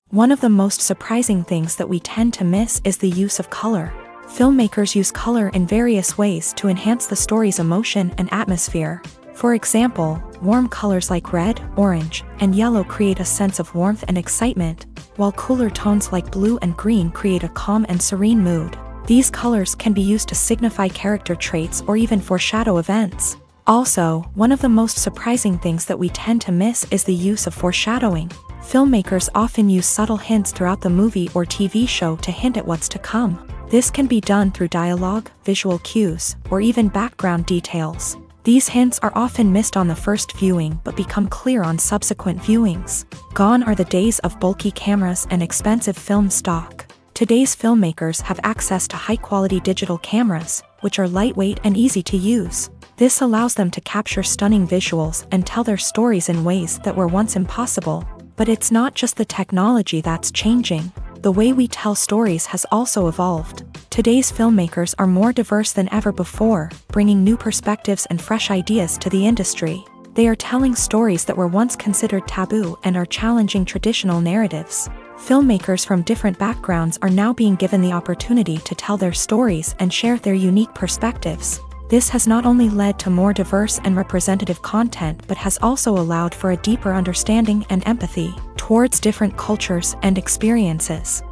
A: One of the most surprising things that we tend to miss is the use of color. Filmmakers use color in various ways to enhance the story's emotion and atmosphere. For example, warm colors like red, orange, and yellow create a sense of warmth and excitement, while cooler tones like blue and green create a calm and serene mood. These colors can be used to signify character traits or even foreshadow events. Also, one of the most surprising things that we tend to miss is the use of foreshadowing. Filmmakers often use subtle hints throughout the movie or TV show to hint at what's to come. This can be done through dialogue, visual cues, or even background details. These hints are often missed on the first viewing but become clear on subsequent viewings. Gone are the days of bulky cameras and expensive film stock. Today's filmmakers have access to high-quality digital cameras, which are lightweight and easy to use. This allows them to capture stunning visuals and tell their stories in ways that were once impossible. But it's not just the technology that's changing. The way we tell stories has also evolved. Today's filmmakers are more diverse than ever before, bringing new perspectives and fresh ideas to the industry. They are telling stories that were once considered taboo and are challenging traditional narratives. Filmmakers from different backgrounds are now being given the opportunity to tell their stories and share their unique perspectives. This has not only led to more diverse and representative content but has also allowed for a deeper understanding and empathy towards different cultures and experiences.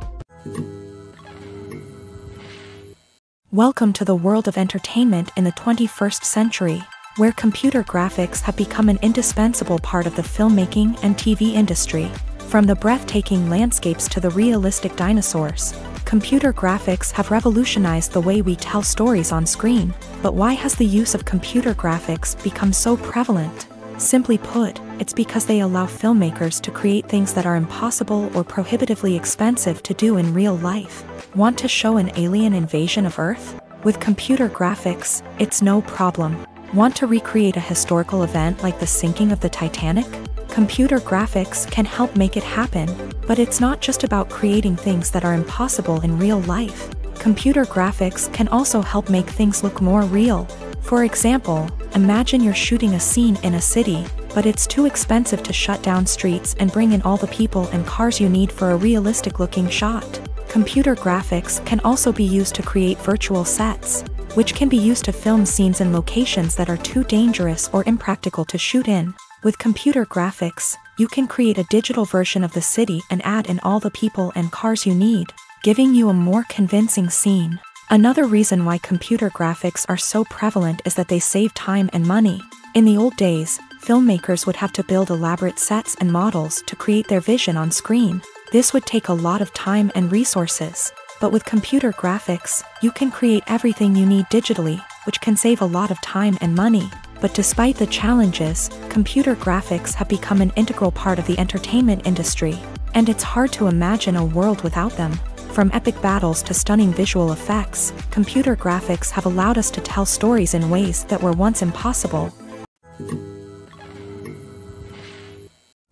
A: Welcome to the world of entertainment in the 21st century, where computer graphics have become an indispensable part of the filmmaking and TV industry. From the breathtaking landscapes to the realistic dinosaurs, computer graphics have revolutionized the way we tell stories on screen. But why has the use of computer graphics become so prevalent? Simply put, it's because they allow filmmakers to create things that are impossible or prohibitively expensive to do in real life. Want to show an alien invasion of Earth? With computer graphics, it's no problem. Want to recreate a historical event like the sinking of the Titanic? Computer graphics can help make it happen, but it's not just about creating things that are impossible in real life. Computer graphics can also help make things look more real. For example, imagine you're shooting a scene in a city, but it's too expensive to shut down streets and bring in all the people and cars you need for a realistic-looking shot. Computer graphics can also be used to create virtual sets, which can be used to film scenes in locations that are too dangerous or impractical to shoot in. With computer graphics, you can create a digital version of the city and add in all the people and cars you need, giving you a more convincing scene. Another reason why computer graphics are so prevalent is that they save time and money. In the old days, filmmakers would have to build elaborate sets and models to create their vision on screen. This would take a lot of time and resources. But with computer graphics, you can create everything you need digitally, which can save a lot of time and money. But despite the challenges, computer graphics have become an integral part of the entertainment industry, and it's hard to imagine a world without them. From epic battles to stunning visual effects, computer graphics have allowed us to tell stories in ways that were once impossible.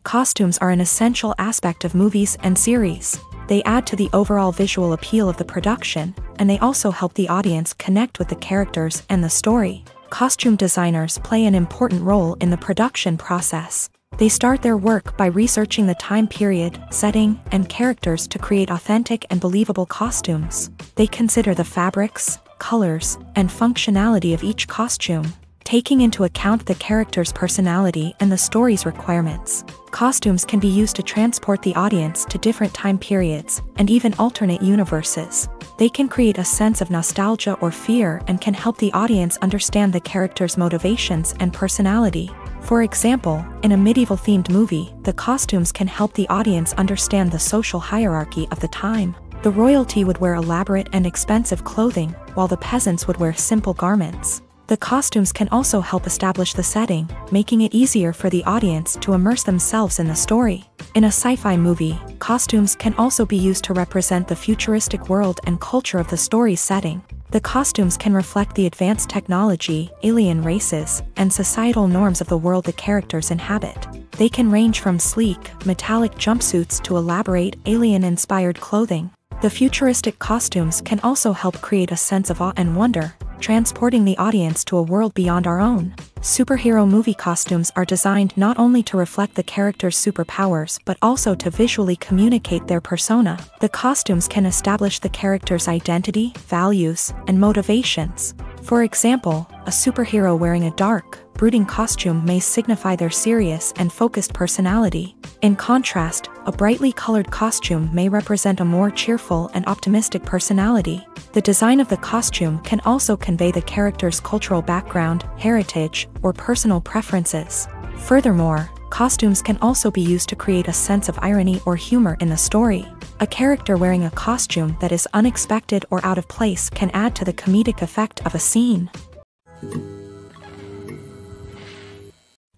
A: Costumes are an essential aspect of movies and series. They add to the overall visual appeal of the production, and they also help the audience connect with the characters and the story. Costume designers play an important role in the production process. They start their work by researching the time period, setting, and characters to create authentic and believable costumes. They consider the fabrics, colors, and functionality of each costume, taking into account the character's personality and the story's requirements. Costumes can be used to transport the audience to different time periods and even alternate universes. They can create a sense of nostalgia or fear and can help the audience understand the character's motivations and personality. For example, in a medieval-themed movie, the costumes can help the audience understand the social hierarchy of the time. The royalty would wear elaborate and expensive clothing, while the peasants would wear simple garments. The costumes can also help establish the setting, making it easier for the audience to immerse themselves in the story. In a sci-fi movie, costumes can also be used to represent the futuristic world and culture of the story's setting. The costumes can reflect the advanced technology, alien races, and societal norms of the world the characters inhabit. They can range from sleek, metallic jumpsuits to elaborate, alien-inspired clothing. The futuristic costumes can also help create a sense of awe and wonder, transporting the audience to a world beyond our own. Superhero movie costumes are designed not only to reflect the character's superpowers but also to visually communicate their persona. The costumes can establish the character's identity, values, and motivations. For example, a superhero wearing a dark, brooding costume may signify their serious and focused personality. In contrast, a brightly colored costume may represent a more cheerful and optimistic personality. The design of the costume can also convey the character's cultural background, heritage, or personal preferences. Furthermore, costumes can also be used to create a sense of irony or humor in the story. A character wearing a costume that is unexpected or out of place can add to the comedic effect of a scene.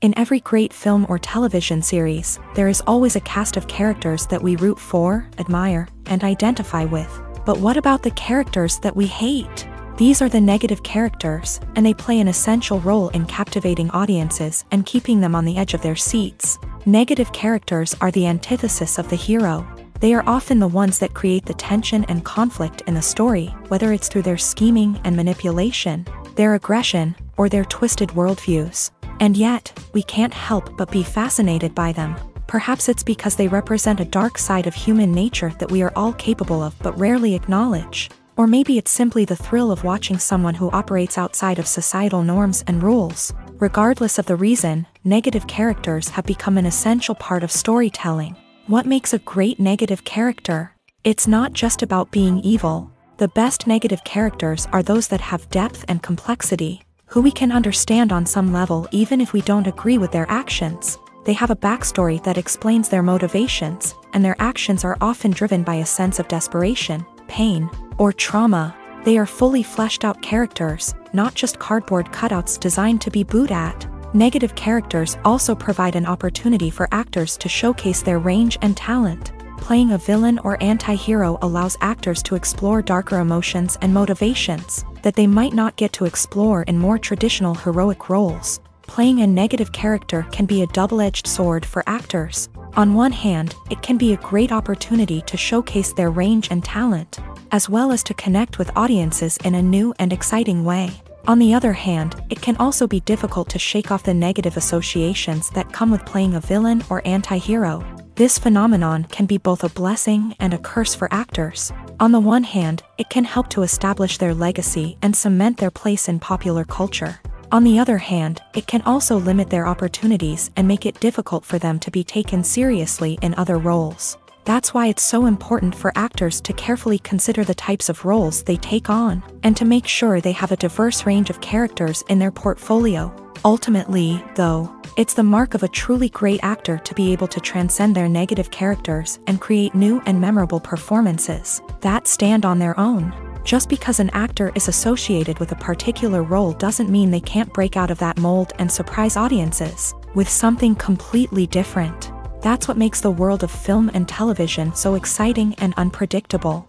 A: In every great film or television series, there is always a cast of characters that we root for, admire, and identify with. But what about the characters that we hate? These are the negative characters, and they play an essential role in captivating audiences and keeping them on the edge of their seats. Negative characters are the antithesis of the hero. They are often the ones that create the tension and conflict in the story, whether it's through their scheming and manipulation, their aggression, or their twisted worldviews. And yet, we can't help but be fascinated by them. Perhaps it's because they represent a dark side of human nature that we are all capable of but rarely acknowledge. Or maybe it's simply the thrill of watching someone who operates outside of societal norms and rules. Regardless of the reason, negative characters have become an essential part of storytelling. What makes a great negative character? It's not just about being evil. The best negative characters are those that have depth and complexity, who we can understand on some level even if we don't agree with their actions. They have a backstory that explains their motivations, and their actions are often driven by a sense of desperation, pain, or trauma. They are fully fleshed out characters, not just cardboard cutouts designed to be booed at. Negative characters also provide an opportunity for actors to showcase their range and talent. Playing a villain or anti-hero allows actors to explore darker emotions and motivations that they might not get to explore in more traditional heroic roles. Playing a negative character can be a double-edged sword for actors. On one hand, it can be a great opportunity to showcase their range and talent, as well as to connect with audiences in a new and exciting way. On the other hand, it can also be difficult to shake off the negative associations that come with playing a villain or anti-hero. This phenomenon can be both a blessing and a curse for actors. On the one hand, it can help to establish their legacy and cement their place in popular culture. On the other hand, it can also limit their opportunities and make it difficult for them to be taken seriously in other roles. That's why it's so important for actors to carefully consider the types of roles they take on, and to make sure they have a diverse range of characters in their portfolio. Ultimately, though, it's the mark of a truly great actor to be able to transcend their negative characters and create new and memorable performances that stand on their own. Just because an actor is associated with a particular role doesn't mean they can't break out of that mold and surprise audiences with something completely different. That's what makes the world of film and television so exciting and unpredictable.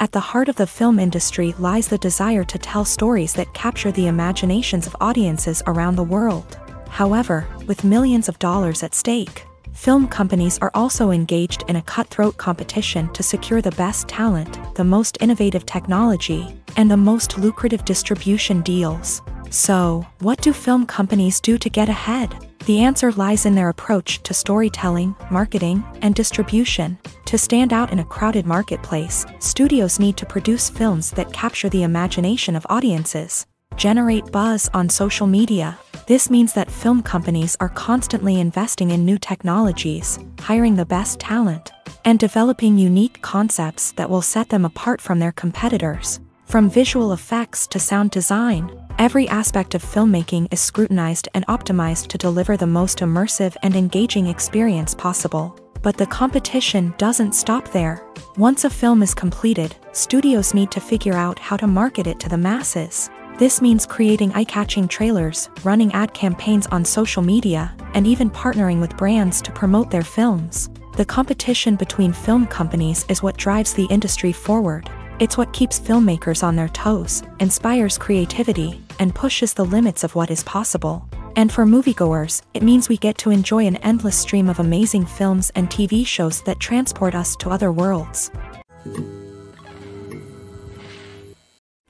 A: At the heart of the film industry lies the desire to tell stories that capture the imaginations of audiences around the world. However, with millions of dollars at stake, film companies are also engaged in a cutthroat competition to secure the best talent, the most innovative technology, and the most lucrative distribution deals. So, what do film companies do to get ahead? The answer lies in their approach to storytelling, marketing, and distribution. To stand out in a crowded marketplace, studios need to produce films that capture the imagination of audiences, generate buzz on social media. This means that film companies are constantly investing in new technologies, hiring the best talent, and developing unique concepts that will set them apart from their competitors. From visual effects to sound design, every aspect of filmmaking is scrutinized and optimized to deliver the most immersive and engaging experience possible. But the competition doesn't stop there. Once a film is completed, studios need to figure out how to market it to the masses. This means creating eye-catching trailers, running ad campaigns on social media, and even partnering with brands to promote their films. The competition between film companies is what drives the industry forward. It's what keeps filmmakers on their toes, inspires creativity, and pushes the limits of what is possible. And for moviegoers, it means we get to enjoy an endless stream of amazing films and TV shows that transport us to other worlds.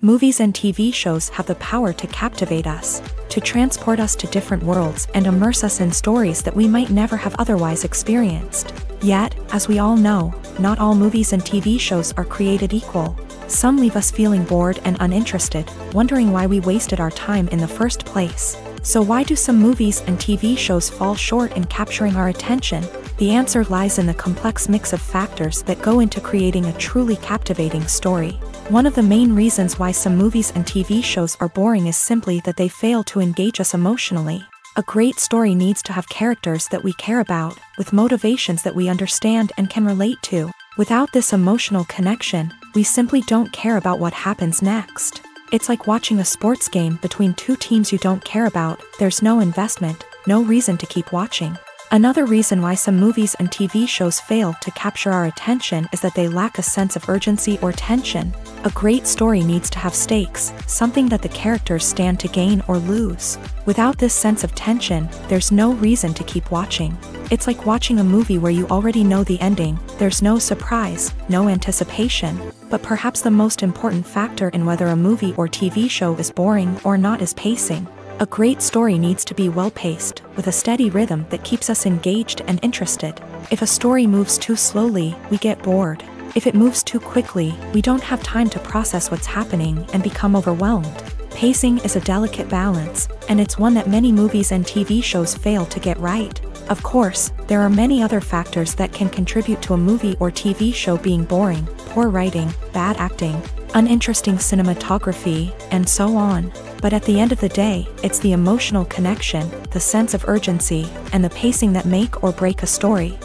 A: Movies and TV shows have the power to captivate us, to transport us to different worlds and immerse us in stories that we might never have otherwise experienced. Yet, as we all know, not all movies and TV shows are created equal. Some leave us feeling bored and uninterested, wondering why we wasted our time in the first place. So why do some movies and TV shows fall short in capturing our attention? The answer lies in the complex mix of factors that go into creating a truly captivating story. One of the main reasons why some movies and TV shows are boring is simply that they fail to engage us emotionally. A great story needs to have characters that we care about, with motivations that we understand and can relate to. Without this emotional connection, we simply don't care about what happens next. It's like watching a sports game between two teams you don't care about. There's no investment, no reason to keep watching. Another reason why some movies and TV shows fail to capture our attention is that they lack a sense of urgency or tension. A great story needs to have stakes, something that the characters stand to gain or lose. Without this sense of tension, there's no reason to keep watching. It's like watching a movie where you already know the ending. There's no surprise, no anticipation. But perhaps the most important factor in whether a movie or TV show is boring or not is pacing. A great story needs to be well-paced, with a steady rhythm that keeps us engaged and interested. If a story moves too slowly, we get bored. If it moves too quickly, we don't have time to process what's happening and become overwhelmed. Pacing is a delicate balance, and it's one that many movies and TV shows fail to get right. Of course, there are many other factors that can contribute to a movie or TV show being boring: poor writing, bad acting, uninteresting cinematography, and so on. But at the end of the day, it's the emotional connection, the sense of urgency, and the pacing that make or break a story.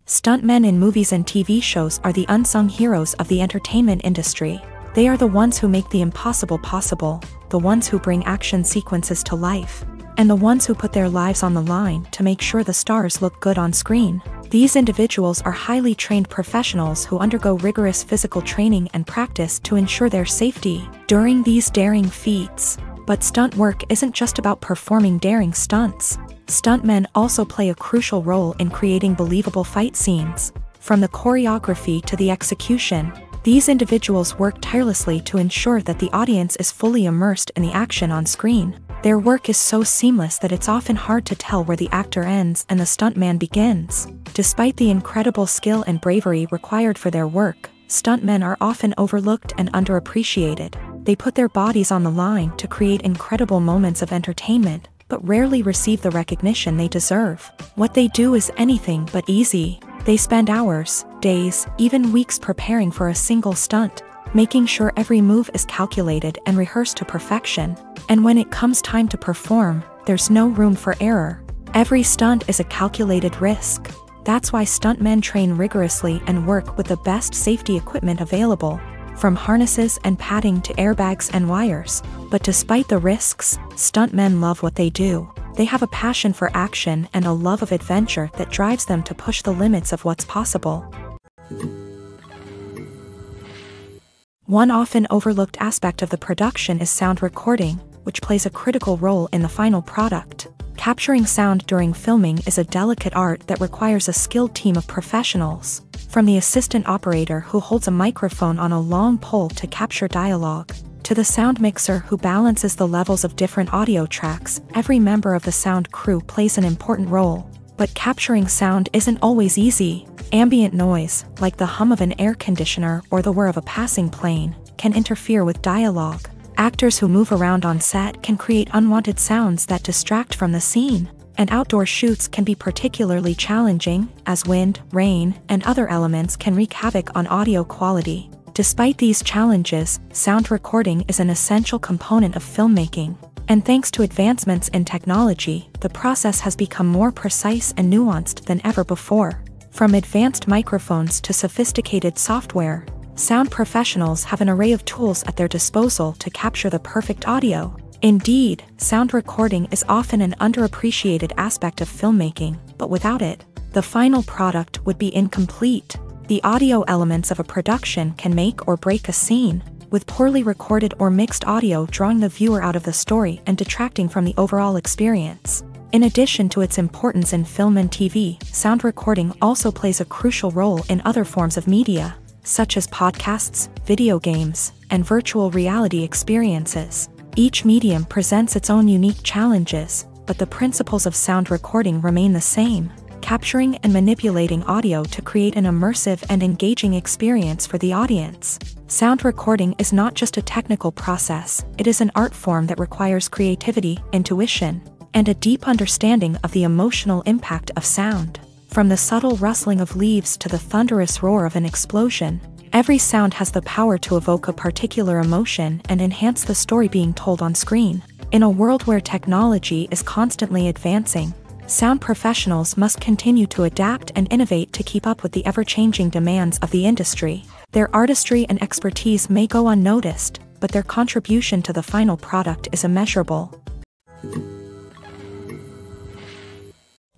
A: Stuntmen in movies and TV shows are the unsung heroes of the entertainment industry. They are the ones who make the impossible possible, the ones who bring action sequences to life, and the ones who put their lives on the line to make sure the stars look good on screen. These individuals are highly trained professionals who undergo rigorous physical training and practice to ensure their safety during these daring feats. But stunt work isn't just about performing daring stunts. Stuntmen also play a crucial role in creating believable fight scenes. From the choreography to the execution, these individuals work tirelessly to ensure that the audience is fully immersed in the action on screen. Their work is so seamless that it's often hard to tell where the actor ends and the stuntman begins. Despite the incredible skill and bravery required for their work, stuntmen are often overlooked and underappreciated. They put their bodies on the line to create incredible moments of entertainment, but rarely receive the recognition they deserve. What they do is anything but easy. They spend hours, days, even weeks preparing for a single stunt, making sure every move is calculated and rehearsed to perfection. And when it comes time to perform, there's no room for error. Every stunt is a calculated risk. That's why stuntmen train rigorously and work with the best safety equipment available, from harnesses and padding to airbags and wires. But despite the risks, stuntmen love what they do. They have a passion for action and a love of adventure that drives them to push the limits of what's possible. One often overlooked aspect of the production is sound recording, which plays a critical role in the final product. Capturing sound during filming is a delicate art that requires a skilled team of professionals. From the assistant operator who holds a microphone on a long pole to capture dialogue, to the sound mixer who balances the levels of different audio tracks, every member of the sound crew plays an important role. But capturing sound isn't always easy. Ambient noise, like the hum of an air conditioner or the whir of a passing plane, can interfere with dialogue. Actors who move around on set can create unwanted sounds that distract from the scene. And outdoor shoots can be particularly challenging, as wind, rain, and other elements can wreak havoc on audio quality. Despite these challenges, sound recording is an essential component of filmmaking. And thanks to advancements in technology, the process has become more precise and nuanced than ever before. From advanced microphones to sophisticated software, sound professionals have an array of tools at their disposal to capture the perfect audio. Indeed, sound recording is often an underappreciated aspect of filmmaking, but without it, the final product would be incomplete. The audio elements of a production can make or break a scene, with poorly recorded or mixed audio drawing the viewer out of the story and detracting from the overall experience. In addition to its importance in film and TV, sound recording also plays a crucial role in other forms of media. such as podcasts, video games, and virtual reality experiences. Each medium presents its own unique challenges, but the principles of sound recording remain the same: capturing and manipulating audio to create an immersive and engaging experience for the audience. Sound recording is not just a technical process, it is an art form that requires creativity, intuition, and a deep understanding of the emotional impact of sound. From the subtle rustling of leaves to the thunderous roar of an explosion, every sound has the power to evoke a particular emotion and enhance the story being told on screen. In a world where technology is constantly advancing, sound professionals must continue to adapt and innovate to keep up with the ever-changing demands of the industry. Their artistry and expertise may go unnoticed, but their contribution to the final product is immeasurable.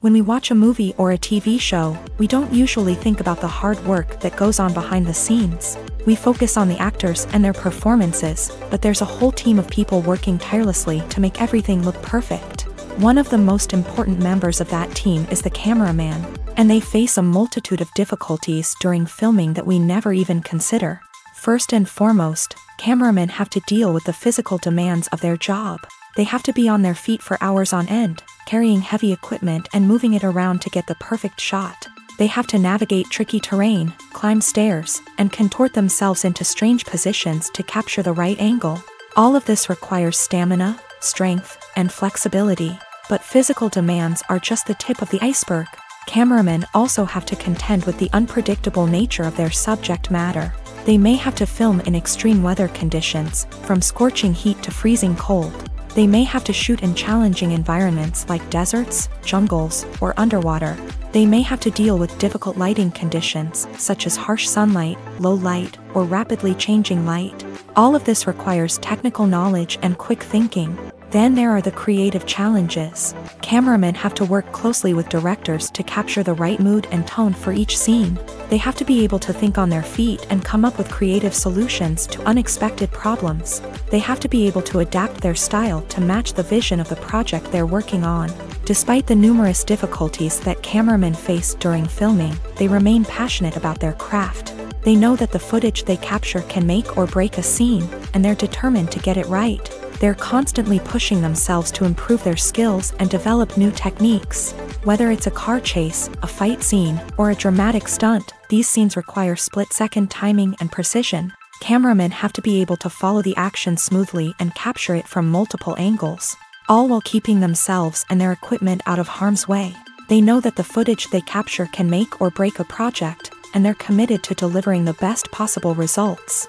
A: When we watch a movie or a TV show, we don't usually think about the hard work that goes on behind the scenes. We focus on the actors and their performances, but there's a whole team of people working tirelessly to make everything look perfect. One of the most important members of that team is the cameraman, and they face a multitude of difficulties during filming that we never even consider. First and foremost, cameramen have to deal with the physical demands of their job. They have to be on their feet for hours on end, carrying heavy equipment and moving it around to get the perfect shot. They have to navigate tricky terrain, climb stairs, and contort themselves into strange positions to capture the right angle. All of this requires stamina, strength, and flexibility. But physical demands are just the tip of the iceberg. Cameramen also have to contend with the unpredictable nature of their subject matter. They may have to film in extreme weather conditions, from scorching heat to freezing cold. They may have to shoot in challenging environments like deserts, jungles, or underwater. They may have to deal with difficult lighting conditions, such as harsh sunlight, low light, or rapidly changing light. All of this requires technical knowledge and quick thinking. Then there are the creative challenges. Cameramen have to work closely with directors to capture the right mood and tone for each scene. They have to be able to think on their feet and come up with creative solutions to unexpected problems. They have to be able to adapt their style to match the vision of the project they're working on. Despite the numerous difficulties that cameramen face during filming, they remain passionate about their craft. They know that the footage they capture can make or break a scene, and they're determined to get it right. They're constantly pushing themselves to improve their skills and develop new techniques. Whether it's a car chase, a fight scene, or a dramatic stunt, these scenes require split-second timing and precision. Cameramen have to be able to follow the action smoothly and capture it from multiple angles, all while keeping themselves and their equipment out of harm's way. They know that the footage they capture can make or break a project, and they're committed to delivering the best possible results.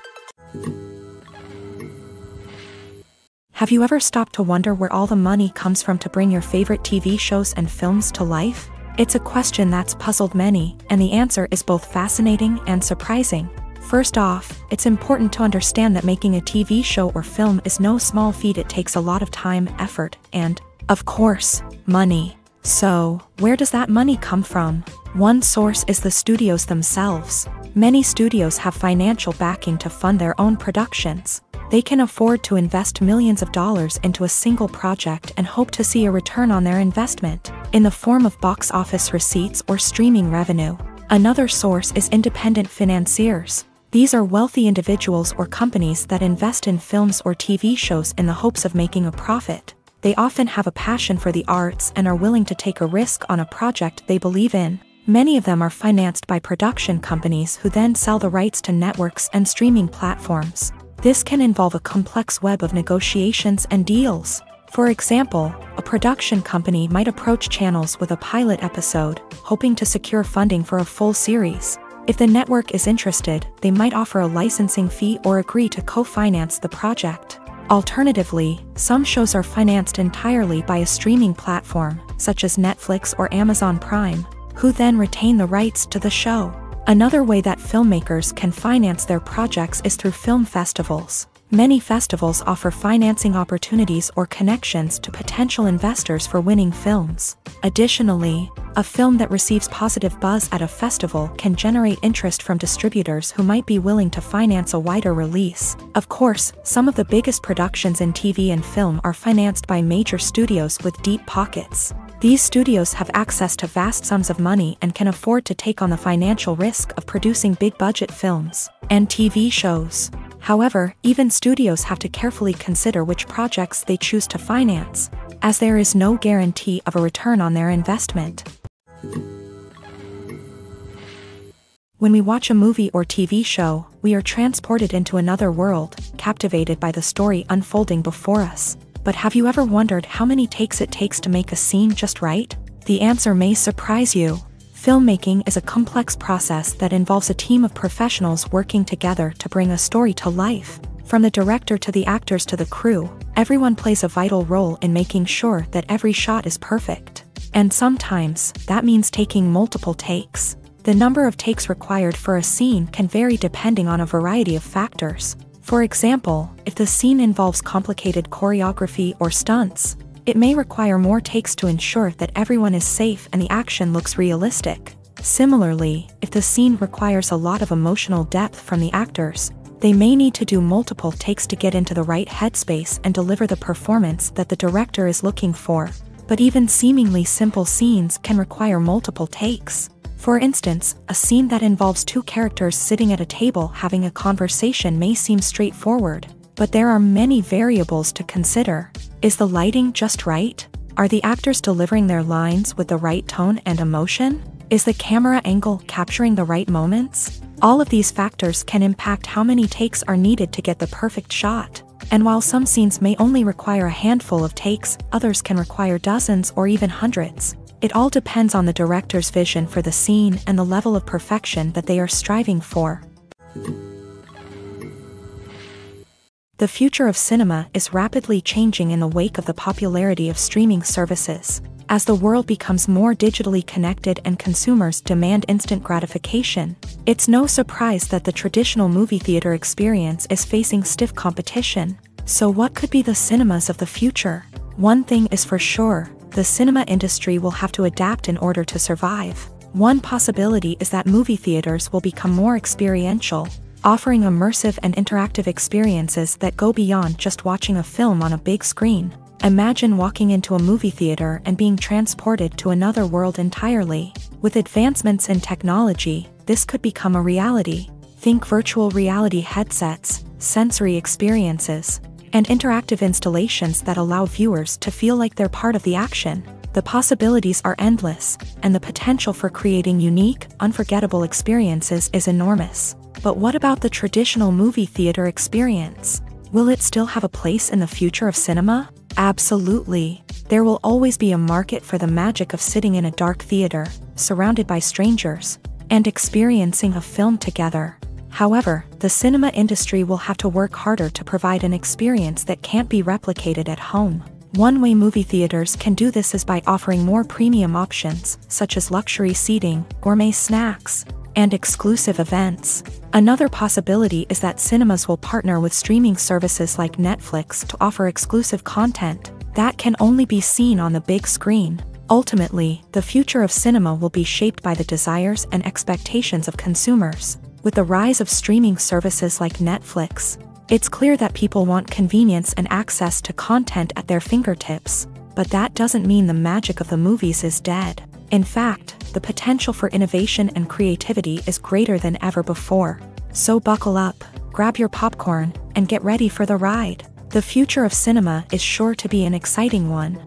A: Have you ever stopped to wonder where all the money comes from to bring your favorite TV shows and films to life? It's a question that's puzzled many, and the answer is both fascinating and surprising. First off, it's important to understand that making a TV show or film is no small feat. It takes a lot of time, effort, and, of course, money. So, where does that money come from? One source is the studios themselves. Many studios have financial backing to fund their own productions. They can afford to invest millions of dollars into a single project and hope to see a return on their investment, in the form of box office receipts or streaming revenue. Another source is independent financiers. These are wealthy individuals or companies that invest in films or TV shows in the hopes of making a profit. They often have a passion for the arts and are willing to take a risk on a project they believe in. Many of them are financed by production companies who then sell the rights to networks and streaming platforms. This can involve a complex web of negotiations and deals. For example, a production company might approach channels with a pilot episode, hoping to secure funding for a full series. If the network is interested, they might offer a licensing fee or agree to co-finance the project. Alternatively, some shows are financed entirely by a streaming platform, such as Netflix or Amazon Prime, who then retain the rights to the show. Another way that filmmakers can finance their projects is through film festivals. Many festivals offer financing opportunities or connections to potential investors for winning films. Additionally, a film that receives positive buzz at a festival can generate interest from distributors who might be willing to finance a wider release. Of course, some of the biggest productions in TV and film are financed by major studios with deep pockets. These studios have access to vast sums of money and can afford to take on the financial risk of producing big-budget films and TV shows. However, even studios have to carefully consider which projects they choose to finance, as there is no guarantee of a return on their investment. When we watch a movie or TV show, we are transported into another world, captivated by the story unfolding before us. But have you ever wondered how many takes it takes to make a scene just right? The answer may surprise you. Filmmaking is a complex process that involves a team of professionals working together to bring a story to life. From the director to the actors to the crew, everyone plays a vital role in making sure that every shot is perfect. And sometimes, that means taking multiple takes. The number of takes required for a scene can vary depending on a variety of factors. For example, if the scene involves complicated choreography or stunts, it may require more takes to ensure that everyone is safe and the action looks realistic. Similarly, if the scene requires a lot of emotional depth from the actors, they may need to do multiple takes to get into the right headspace and deliver the performance that the director is looking for. But even seemingly simple scenes can require multiple takes. For instance, a scene that involves two characters sitting at a table having a conversation may seem straightforward, but there are many variables to consider. Is the lighting just right? Are the actors delivering their lines with the right tone and emotion? Is the camera angle capturing the right moments? All of these factors can impact how many takes are needed to get the perfect shot. And while some scenes may only require a handful of takes, others can require dozens or even hundreds. It all depends on the director's vision for the scene and the level of perfection that they are striving for. The future of cinema is rapidly changing in the wake of the popularity of streaming services. As the world becomes more digitally connected and consumers demand instant gratification, it's no surprise that the traditional movie theater experience is facing stiff competition. So what could be the cinemas of the future? One thing is for sure, the cinema industry will have to adapt in order to survive. One possibility is that movie theaters will become more experiential, offering immersive and interactive experiences that go beyond just watching a film on a big screen. Imagine walking into a movie theater and being transported to another world entirely. With advancements in technology, this could become a reality. Think virtual reality headsets, sensory experiences, and interactive installations that allow viewers to feel like they're part of the action. The possibilities are endless, and the potential for creating unique, unforgettable experiences is enormous. But what about the traditional movie theater experience? Will it still have a place in the future of cinema? Absolutely. There will always be a market for the magic of sitting in a dark theater, surrounded by strangers, and experiencing a film together. However, the cinema industry will have to work harder to provide an experience that can't be replicated at home. One way movie theaters can do this is by offering more premium options, such as luxury seating, gourmet snacks, and exclusive events. Another possibility is that cinemas will partner with streaming services like Netflix to offer exclusive content that can only be seen on the big screen. Ultimately, the future of cinema will be shaped by the desires and expectations of consumers. With the rise of streaming services like Netflix, it's clear that people want convenience and access to content at their fingertips. But that doesn't mean the magic of the movies is dead. In fact, the potential for innovation and creativity is greater than ever before. So buckle up, grab your popcorn, and get ready for the ride. The future of cinema is sure to be an exciting one.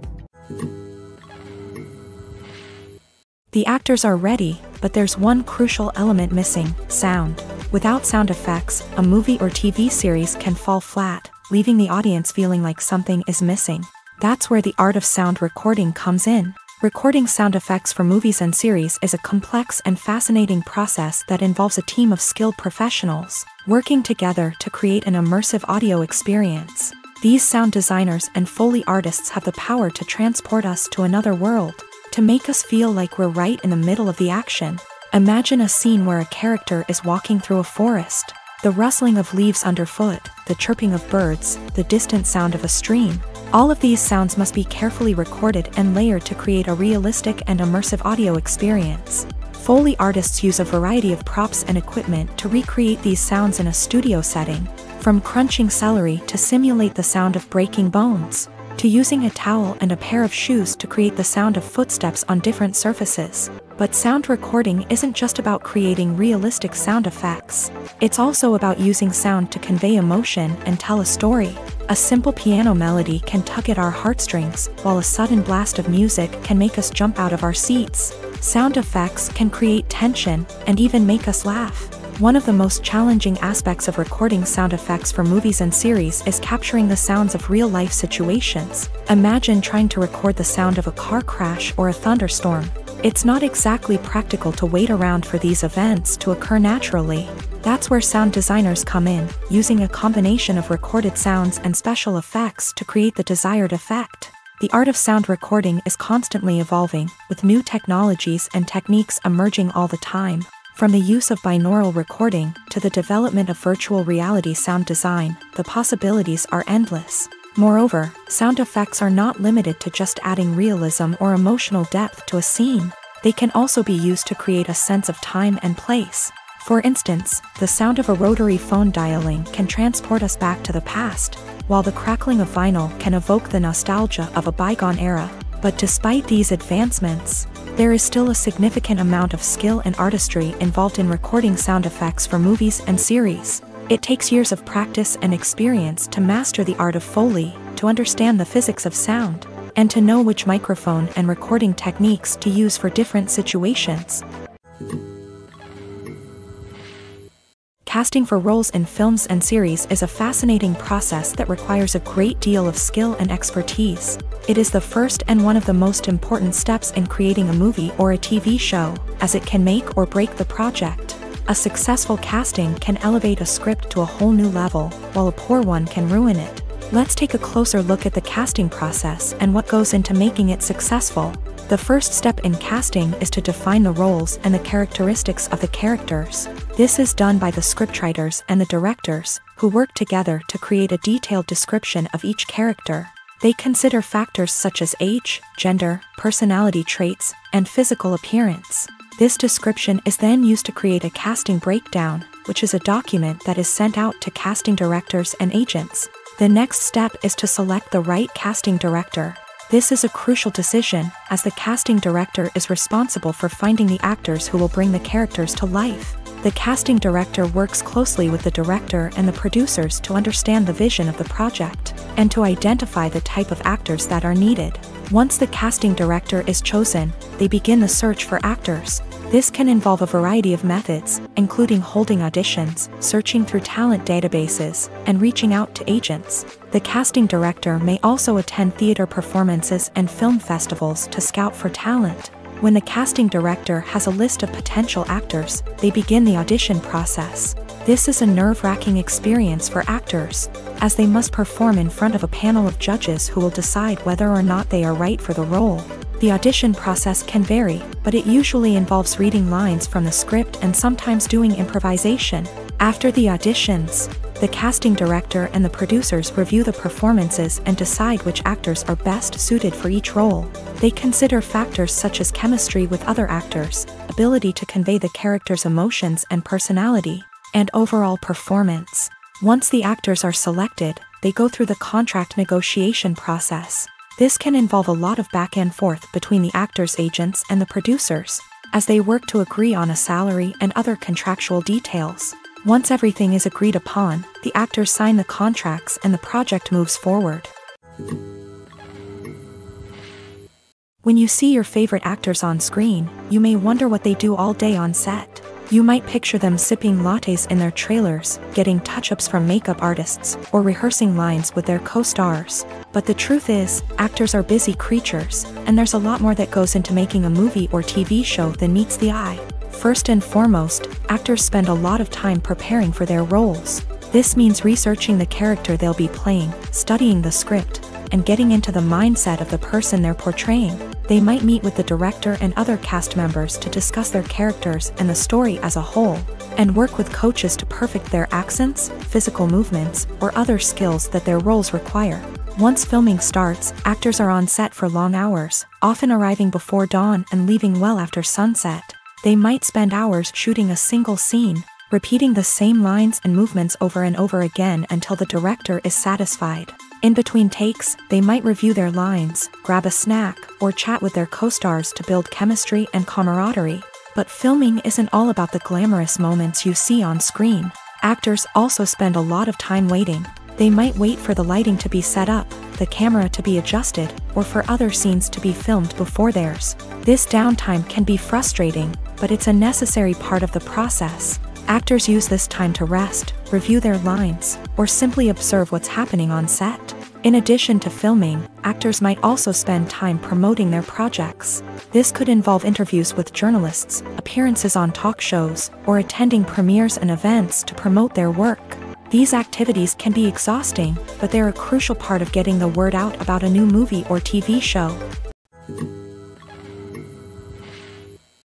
A: The actors are ready, but there's one crucial element missing: sound. Without sound effects, a movie or TV series can fall flat, leaving the audience feeling like something is missing. That's where the art of sound recording comes in. Recording sound effects for movies and series is a complex and fascinating process that involves a team of skilled professionals working together to create an immersive audio experience. These sound designers and Foley artists have the power to transport us to another world, to make us feel like we're right in the middle of the action. Imagine a scene where a character is walking through a forest. The rustling of leaves underfoot, the chirping of birds, the distant sound of a stream. All of these sounds must be carefully recorded and layered to create a realistic and immersive audio experience. Foley artists use a variety of props and equipment to recreate these sounds in a studio setting, from crunching celery to simulate the sound of breaking bones. to using a towel and a pair of shoes to create the sound of footsteps on different surfaces. But sound recording isn't just about creating realistic sound effects. It's also about using sound to convey emotion and tell a story. A simple piano melody can tug at our heartstrings, while a sudden blast of music can make us jump out of our seats. Sound effects can create tension and even make us laugh. One of the most challenging aspects of recording sound effects for movies and series is capturing the sounds of real-life situations. Imagine trying to record the sound of a car crash or a thunderstorm. It's not exactly practical to wait around for these events to occur naturally. That's where sound designers come in, using a combination of recorded sounds and special effects to create the desired effect. The art of sound recording is constantly evolving, with new technologies and techniques emerging all the time. From the use of binaural recording to the development of virtual reality sound design, the possibilities are endless. Moreover, sound effects are not limited to just adding realism or emotional depth to a scene. They can also be used to create a sense of time and place. For instance, the sound of a rotary phone dialing can transport us back to the past, while the crackling of vinyl can evoke the nostalgia of a bygone era. But despite these advancements, there is still a significant amount of skill and artistry involved in recording sound effects for movies and series. It takes years of practice and experience to master the art of Foley, to understand the physics of sound, and to know which microphone and recording techniques to use for different situations. Casting for roles in films and series is a fascinating process that requires a great deal of skill and expertise. It is the first and one of the most important steps in creating a movie or a TV show, as it can make or break the project. A successful casting can elevate a script to a whole new level, while a poor one can ruin it. Let's take a closer look at the casting process and what goes into making it successful. The first step in casting is to define the roles and the characteristics of the characters. This is done by the scriptwriters and the directors, who work together to create a detailed description of each character. They consider factors such as age, gender, personality traits, and physical appearance. This description is then used to create a casting breakdown, which is a document that is sent out to casting directors and agents. The next step is to select the right casting director. This is a crucial decision, as the casting director is responsible for finding the actors who will bring the characters to life. The casting director works closely with the director and the producers to understand the vision of the project, and to identify the type of actors that are needed. Once the casting director is chosen, they begin the search for actors. This can involve a variety of methods, including holding auditions, searching through talent databases, and reaching out to agents. The casting director may also attend theater performances and film festivals to scout for talent. When the casting director has a list of potential actors, they begin the audition process. This is a nerve-wracking experience for actors, as they must perform in front of a panel of judges who will decide whether or not they are right for the role. The audition process can vary, but it usually involves reading lines from the script and sometimes doing improvisation. After the auditions, the casting director and the producers review the performances and decide which actors are best suited for each role. They consider factors such as chemistry with other actors, ability to convey the character's emotions and personality, and overall performance. Once the actors are selected, they go through the contract negotiation process. This can involve a lot of back and forth between the actors' agents and the producers, as they work to agree on a salary and other contractual details. Once everything is agreed upon, the actors sign the contracts and the project moves forward. When you see your favorite actors on screen, you may wonder what they do all day on set. You might picture them sipping lattes in their trailers, getting touch-ups from makeup artists, or rehearsing lines with their co-stars. But the truth is, actors are busy creatures, and there's a lot more that goes into making a movie or TV show than meets the eye. First and foremost, actors spend a lot of time preparing for their roles. This means researching the character they'll be playing, studying the script, and getting into the mindset of the person they're portraying. They might meet with the director and other cast members to discuss their characters and the story as a whole, and work with coaches to perfect their accents, physical movements, or other skills that their roles require. Once filming starts, actors are on set for long hours, often arriving before dawn and leaving well after sunset. They might spend hours shooting a single scene, repeating the same lines and movements over and over again until the director is satisfied. In between takes, they might review their lines, grab a snack, or chat with their co-stars to build chemistry and camaraderie. But filming isn't all about the glamorous moments you see on screen. Actors also spend a lot of time waiting. They might wait for the lighting to be set up, the camera to be adjusted, or for other scenes to be filmed before theirs. This downtime can be frustrating, but it's a necessary part of the process. Actors use this time to rest, review their lines, or simply observe what's happening on set. In addition to filming, actors might also spend time promoting their projects. This could involve interviews with journalists, appearances on talk shows, or attending premieres and events to promote their work. These activities can be exhausting, but they're a crucial part of getting the word out about a new movie or TV show.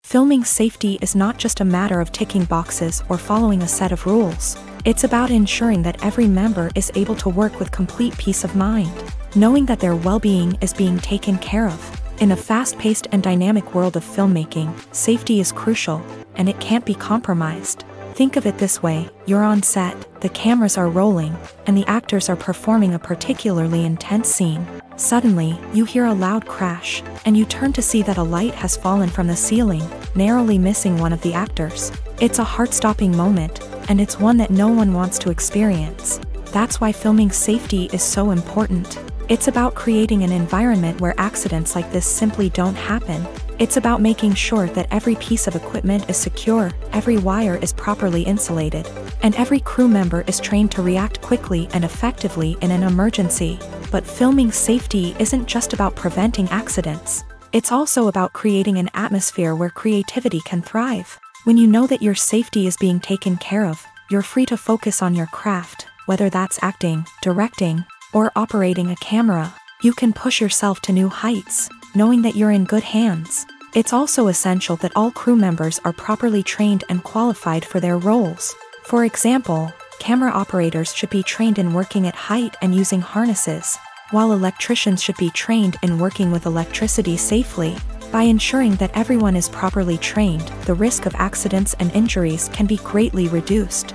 A: Filming safety is not just a matter of ticking boxes or following a set of rules. It's about ensuring that every member is able to work with complete peace of mind, knowing that their well-being is being taken care of. In a fast-paced and dynamic world of filmmaking, safety is crucial, and it can't be compromised. Think of it this way: you're on set, the cameras are rolling, and the actors are performing a particularly intense scene. Suddenly, you hear a loud crash, and you turn to see that a light has fallen from the ceiling, narrowly missing one of the actors. It's a heart-stopping moment, and it's one that no one wants to experience. That's why filming safety is so important. It's about creating an environment where accidents like this simply don't happen. It's about making sure that every piece of equipment is secure, every wire is properly insulated, and every crew member is trained to react quickly and effectively in an emergency. But filming safety isn't just about preventing accidents. It's also about creating an atmosphere where creativity can thrive. When you know that your safety is being taken care of, you're free to focus on your craft, whether that's acting, directing, or operating a camera. You can push yourself to new heights, knowing that you're in good hands. It's also essential that all crew members are properly trained and qualified for their roles. For example, camera operators should be trained in working at height and using harnesses, while electricians should be trained in working with electricity safely. By ensuring that everyone is properly trained, the risk of accidents and injuries can be greatly reduced.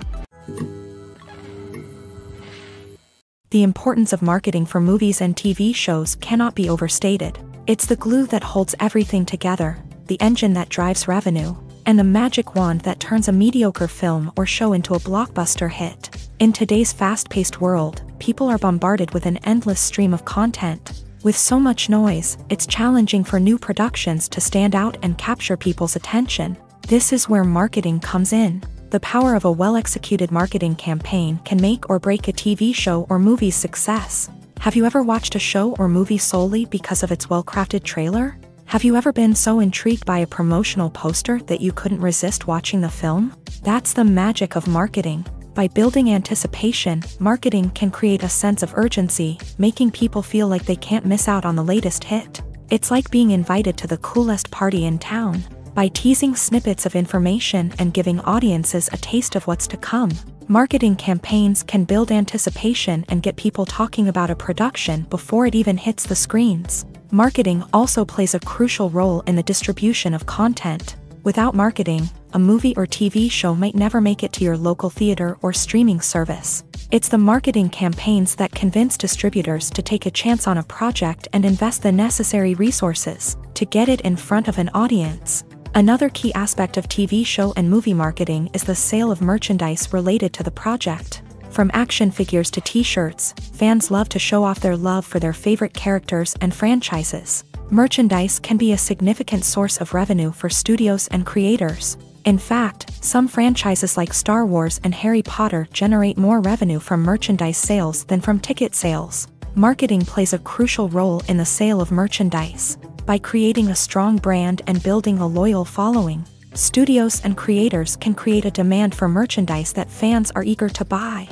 A: The importance of marketing for movies and TV shows cannot be overstated. It's the glue that holds everything together, the engine that drives revenue, and the magic wand that turns a mediocre film or show into a blockbuster hit. In today's fast-paced world, people are bombarded with an endless stream of content. With so much noise, it's challenging for new productions to stand out and capture people's attention. This is where marketing comes in. The power of a well-executed marketing campaign can make or break a TV show or movie's success. Have you ever watched a show or movie solely because of its well-crafted trailer? Have you ever been so intrigued by a promotional poster that you couldn't resist watching the film? That's the magic of marketing. By building anticipation, marketing can create a sense of urgency, making people feel like they can't miss out on the latest hit. It's like being invited to the coolest party in town. By teasing snippets of information and giving audiences a taste of what's to come, marketing campaigns can build anticipation and get people talking about a production before it even hits the screens. Marketing also plays a crucial role in the distribution of content. Without marketing, a movie or TV show might never make it to your local theater or streaming service. It's the marketing campaigns that convince distributors to take a chance on a project and invest the necessary resources to get it in front of an audience. Another key aspect of TV show and movie marketing is the sale of merchandise related to the project. From action figures to t-shirts, fans love to show off their love for their favorite characters and franchises. Merchandise can be a significant source of revenue for studios and creators. In fact, some franchises like Star Wars and Harry Potter generate more revenue from merchandise sales than from ticket sales. Marketing plays a crucial role in the sale of merchandise. By creating a strong brand and building a loyal following, studios and creators can create a demand for merchandise that fans are eager to buy.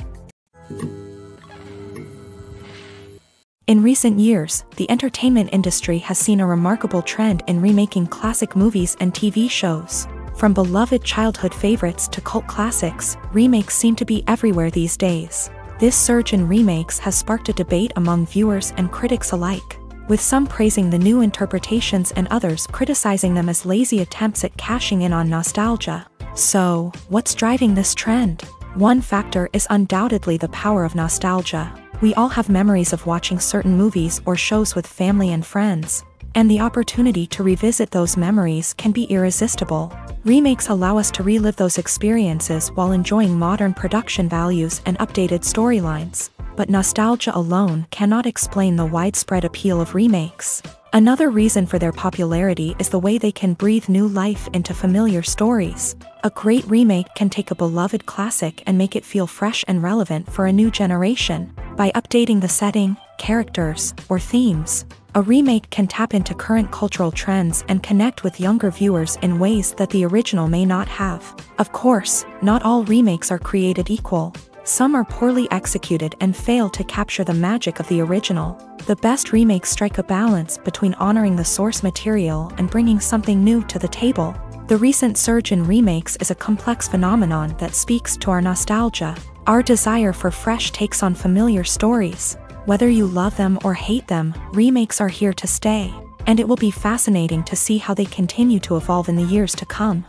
A: In recent years, the entertainment industry has seen a remarkable trend in remaking classic movies and TV shows. From beloved childhood favorites to cult classics, remakes seem to be everywhere these days. This surge in remakes has sparked a debate among viewers and critics alike, with some praising the new interpretations and others criticizing them as lazy attempts at cashing in on nostalgia. So, what's driving this trend? One factor is undoubtedly the power of nostalgia. We all have memories of watching certain movies or shows with family and friends, and the opportunity to revisit those memories can be irresistible. Remakes allow us to relive those experiences while enjoying modern production values and updated storylines, but nostalgia alone cannot explain the widespread appeal of remakes. Another reason for their popularity is the way they can breathe new life into familiar stories. A great remake can take a beloved classic and make it feel fresh and relevant for a new generation. By updating the setting, characters, or themes, a remake can tap into current cultural trends and connect with younger viewers in ways that the original may not have. Of course, not all remakes are created equal. Some are poorly executed and fail to capture the magic of the original. The best remakes strike a balance between honoring the source material and bringing something new to the table. The recent surge in remakes is a complex phenomenon that speaks to our nostalgia, our desire for fresh takes on familiar stories. Whether you love them or hate them, remakes are here to stay, and it will be fascinating to see how they continue to evolve in the years to come.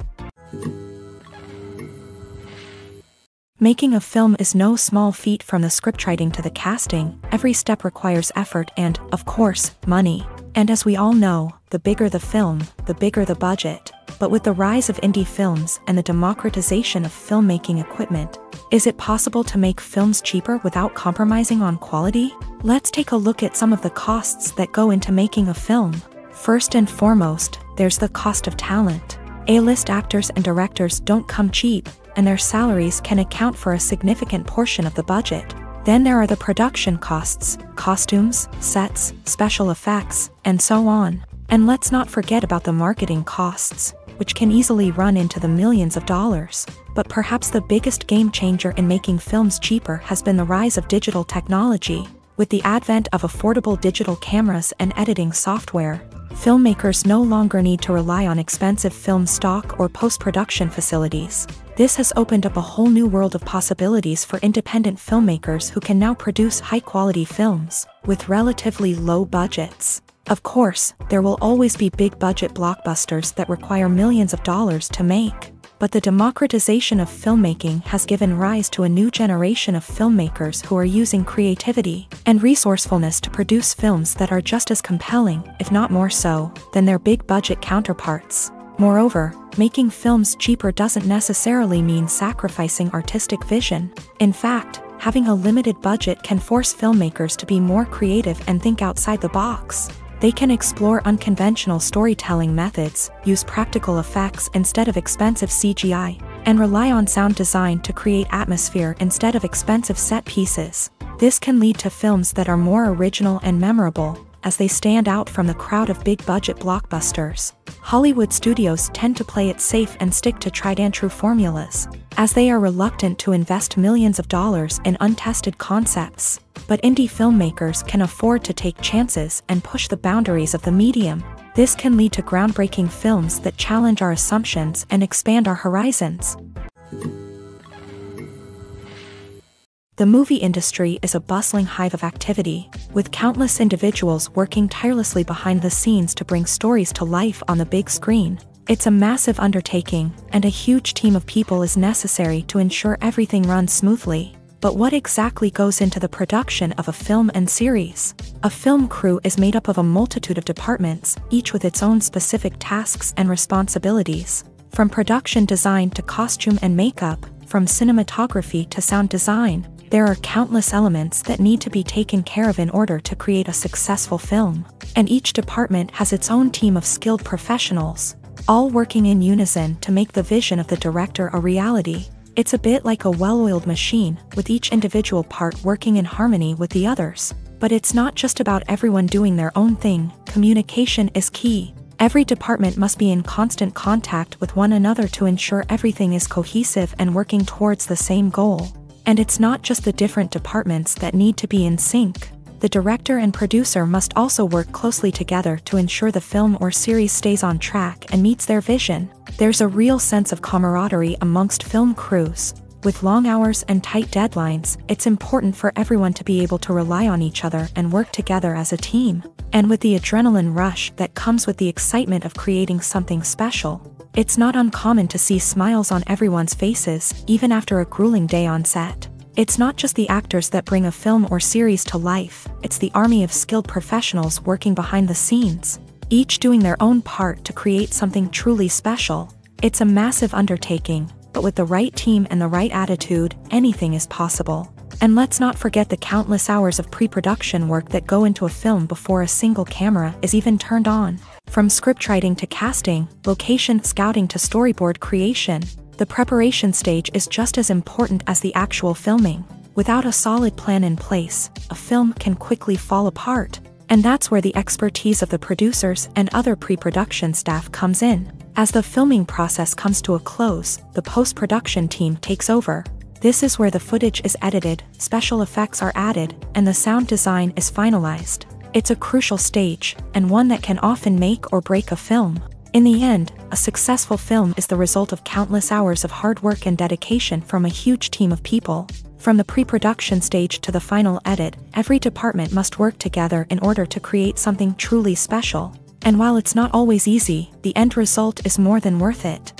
A: Making a film is no small feat. From the scriptwriting to the casting, every step requires effort and, of course, money. And as we all know, the bigger the film, the bigger the budget. But with the rise of indie films and the democratization of filmmaking equipment, is it possible to make films cheaper without compromising on quality? Let's take a look at some of the costs that go into making a film. First and foremost, there's the cost of talent. A-list actors and directors don't come cheap, and their salaries can account for a significant portion of the budget. Then there are the production costs, costumes, sets, special effects, and so on. And let's not forget about the marketing costs, which can easily run into the millions of dollars. But perhaps the biggest game changer in making films cheaper has been the rise of digital technology. With the advent of affordable digital cameras and editing software, filmmakers no longer need to rely on expensive film stock or post-production facilities. This has opened up a whole new world of possibilities for independent filmmakers who can now produce high-quality films with relatively low budgets. Of course, there will always be big-budget blockbusters that require millions of dollars to make. But the democratization of filmmaking has given rise to a new generation of filmmakers who are using creativity and resourcefulness to produce films that are just as compelling, if not more so, than their big-budget counterparts. Moreover, making films cheaper doesn't necessarily mean sacrificing artistic vision. In fact, having a limited budget can force filmmakers to be more creative and think outside the box. They can explore unconventional storytelling methods, use practical effects instead of expensive CGI, and rely on sound design to create atmosphere instead of expensive set pieces. This can lead to films that are more original and memorable, as they stand out from the crowd of big-budget blockbusters. Hollywood studios tend to play it safe and stick to tried-and-true formulas, as they are reluctant to invest millions of dollars in untested concepts. But indie filmmakers can afford to take chances and push the boundaries of the medium. This can lead to groundbreaking films that challenge our assumptions and expand our horizons. The movie industry is a bustling hive of activity, with countless individuals working tirelessly behind the scenes to bring stories to life on the big screen. It's a massive undertaking, and a huge team of people is necessary to ensure everything runs smoothly. But what exactly goes into the production of a film and series? A film crew is made up of a multitude of departments, each with its own specific tasks and responsibilities. From production design to costume and makeup, from cinematography to sound design, there are countless elements that need to be taken care of in order to create a successful film. And each department has its own team of skilled professionals, all working in unison to make the vision of the director a reality. It's a bit like a well-oiled machine, with each individual part working in harmony with the others. But it's not just about everyone doing their own thing. Communication is key. Every department must be in constant contact with one another to ensure everything is cohesive and working towards the same goal. And it's not just the different departments that need to be in sync. The director and producer must also work closely together to ensure the film or series stays on track and meets their vision. There's a real sense of camaraderie amongst film crews. With long hours and tight deadlines, it's important for everyone to be able to rely on each other and work together as a team. And with the adrenaline rush that comes with the excitement of creating something special, it's not uncommon to see smiles on everyone's faces, even after a grueling day on set. It's not just the actors that bring a film or series to life, it's the army of skilled professionals working behind the scenes, each doing their own part to create something truly special. It's a massive undertaking, but with the right team and the right attitude, anything is possible. And let's not forget the countless hours of pre-production work that go into a film before a single camera is even turned on. From scriptwriting to casting, location scouting to storyboard creation, the preparation stage is just as important as the actual filming. Without a solid plan in place, a film can quickly fall apart. And that's where the expertise of the producers and other pre-production staff comes in. As the filming process comes to a close, the post-production team takes over. This is where the footage is edited, special effects are added, and the sound design is finalized. It's a crucial stage, and one that can often make or break a film. In the end, a successful film is the result of countless hours of hard work and dedication from a huge team of people. From the pre-production stage to the final edit, every department must work together in order to create something truly special. And while it's not always easy, the end result is more than worth it.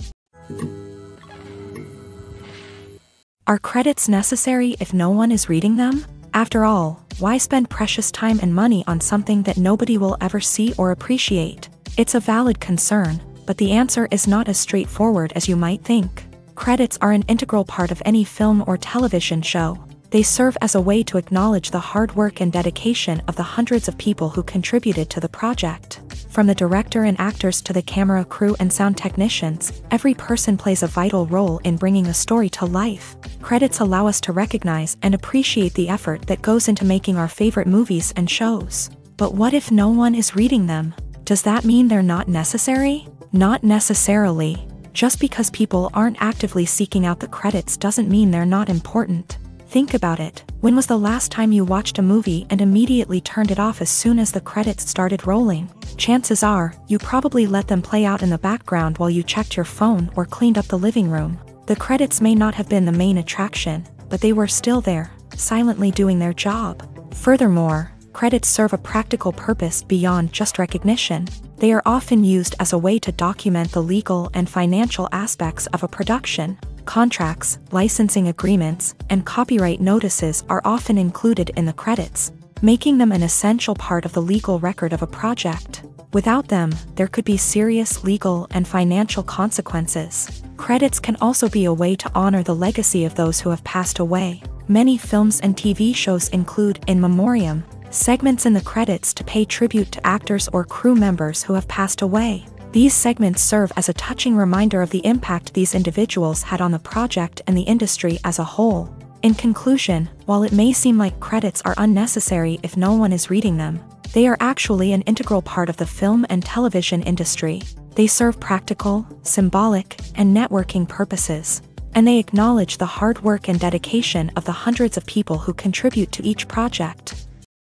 A: Are credits necessary if no one is reading them? After all, why spend precious time and money on something that nobody will ever see or appreciate? It's a valid concern, but the answer is not as straightforward as you might think. Credits are an integral part of any film or television show. They serve as a way to acknowledge the hard work and dedication of the hundreds of people who contributed to the project. From the director and actors to the camera crew and sound technicians, every person plays a vital role in bringing a story to life. Credits allow us to recognize and appreciate the effort that goes into making our favorite movies and shows. But what if no one is reading them? Does that mean they're not necessary? Not necessarily. Just because people aren't actively seeking out the credits doesn't mean they're not important. Think about it. When was the last time you watched a movie and immediately turned it off as soon as the credits started rolling? Chances are, you probably let them play out in the background while you checked your phone or cleaned up the living room. The credits may not have been the main attraction, but they were still there, silently doing their job. Furthermore, credits serve a practical purpose beyond just recognition. They are often used as a way to document the legal and financial aspects of a production. Contracts, licensing agreements, and copyright notices are often included in the credits, making them an essential part of the legal record of a project. Without them, there could be serious legal and financial consequences. Credits can also be a way to honor the legacy of those who have passed away. Many films and TV shows include in memoriam segments in the credits to pay tribute to actors or crew members who have passed away. These segments serve as a touching reminder of the impact these individuals had on the project and the industry as a whole. In conclusion, while it may seem like credits are unnecessary if no one is reading them, they are actually an integral part of the film and television industry. They serve practical, symbolic, and networking purposes, and they acknowledge the hard work and dedication of the hundreds of people who contribute to each project.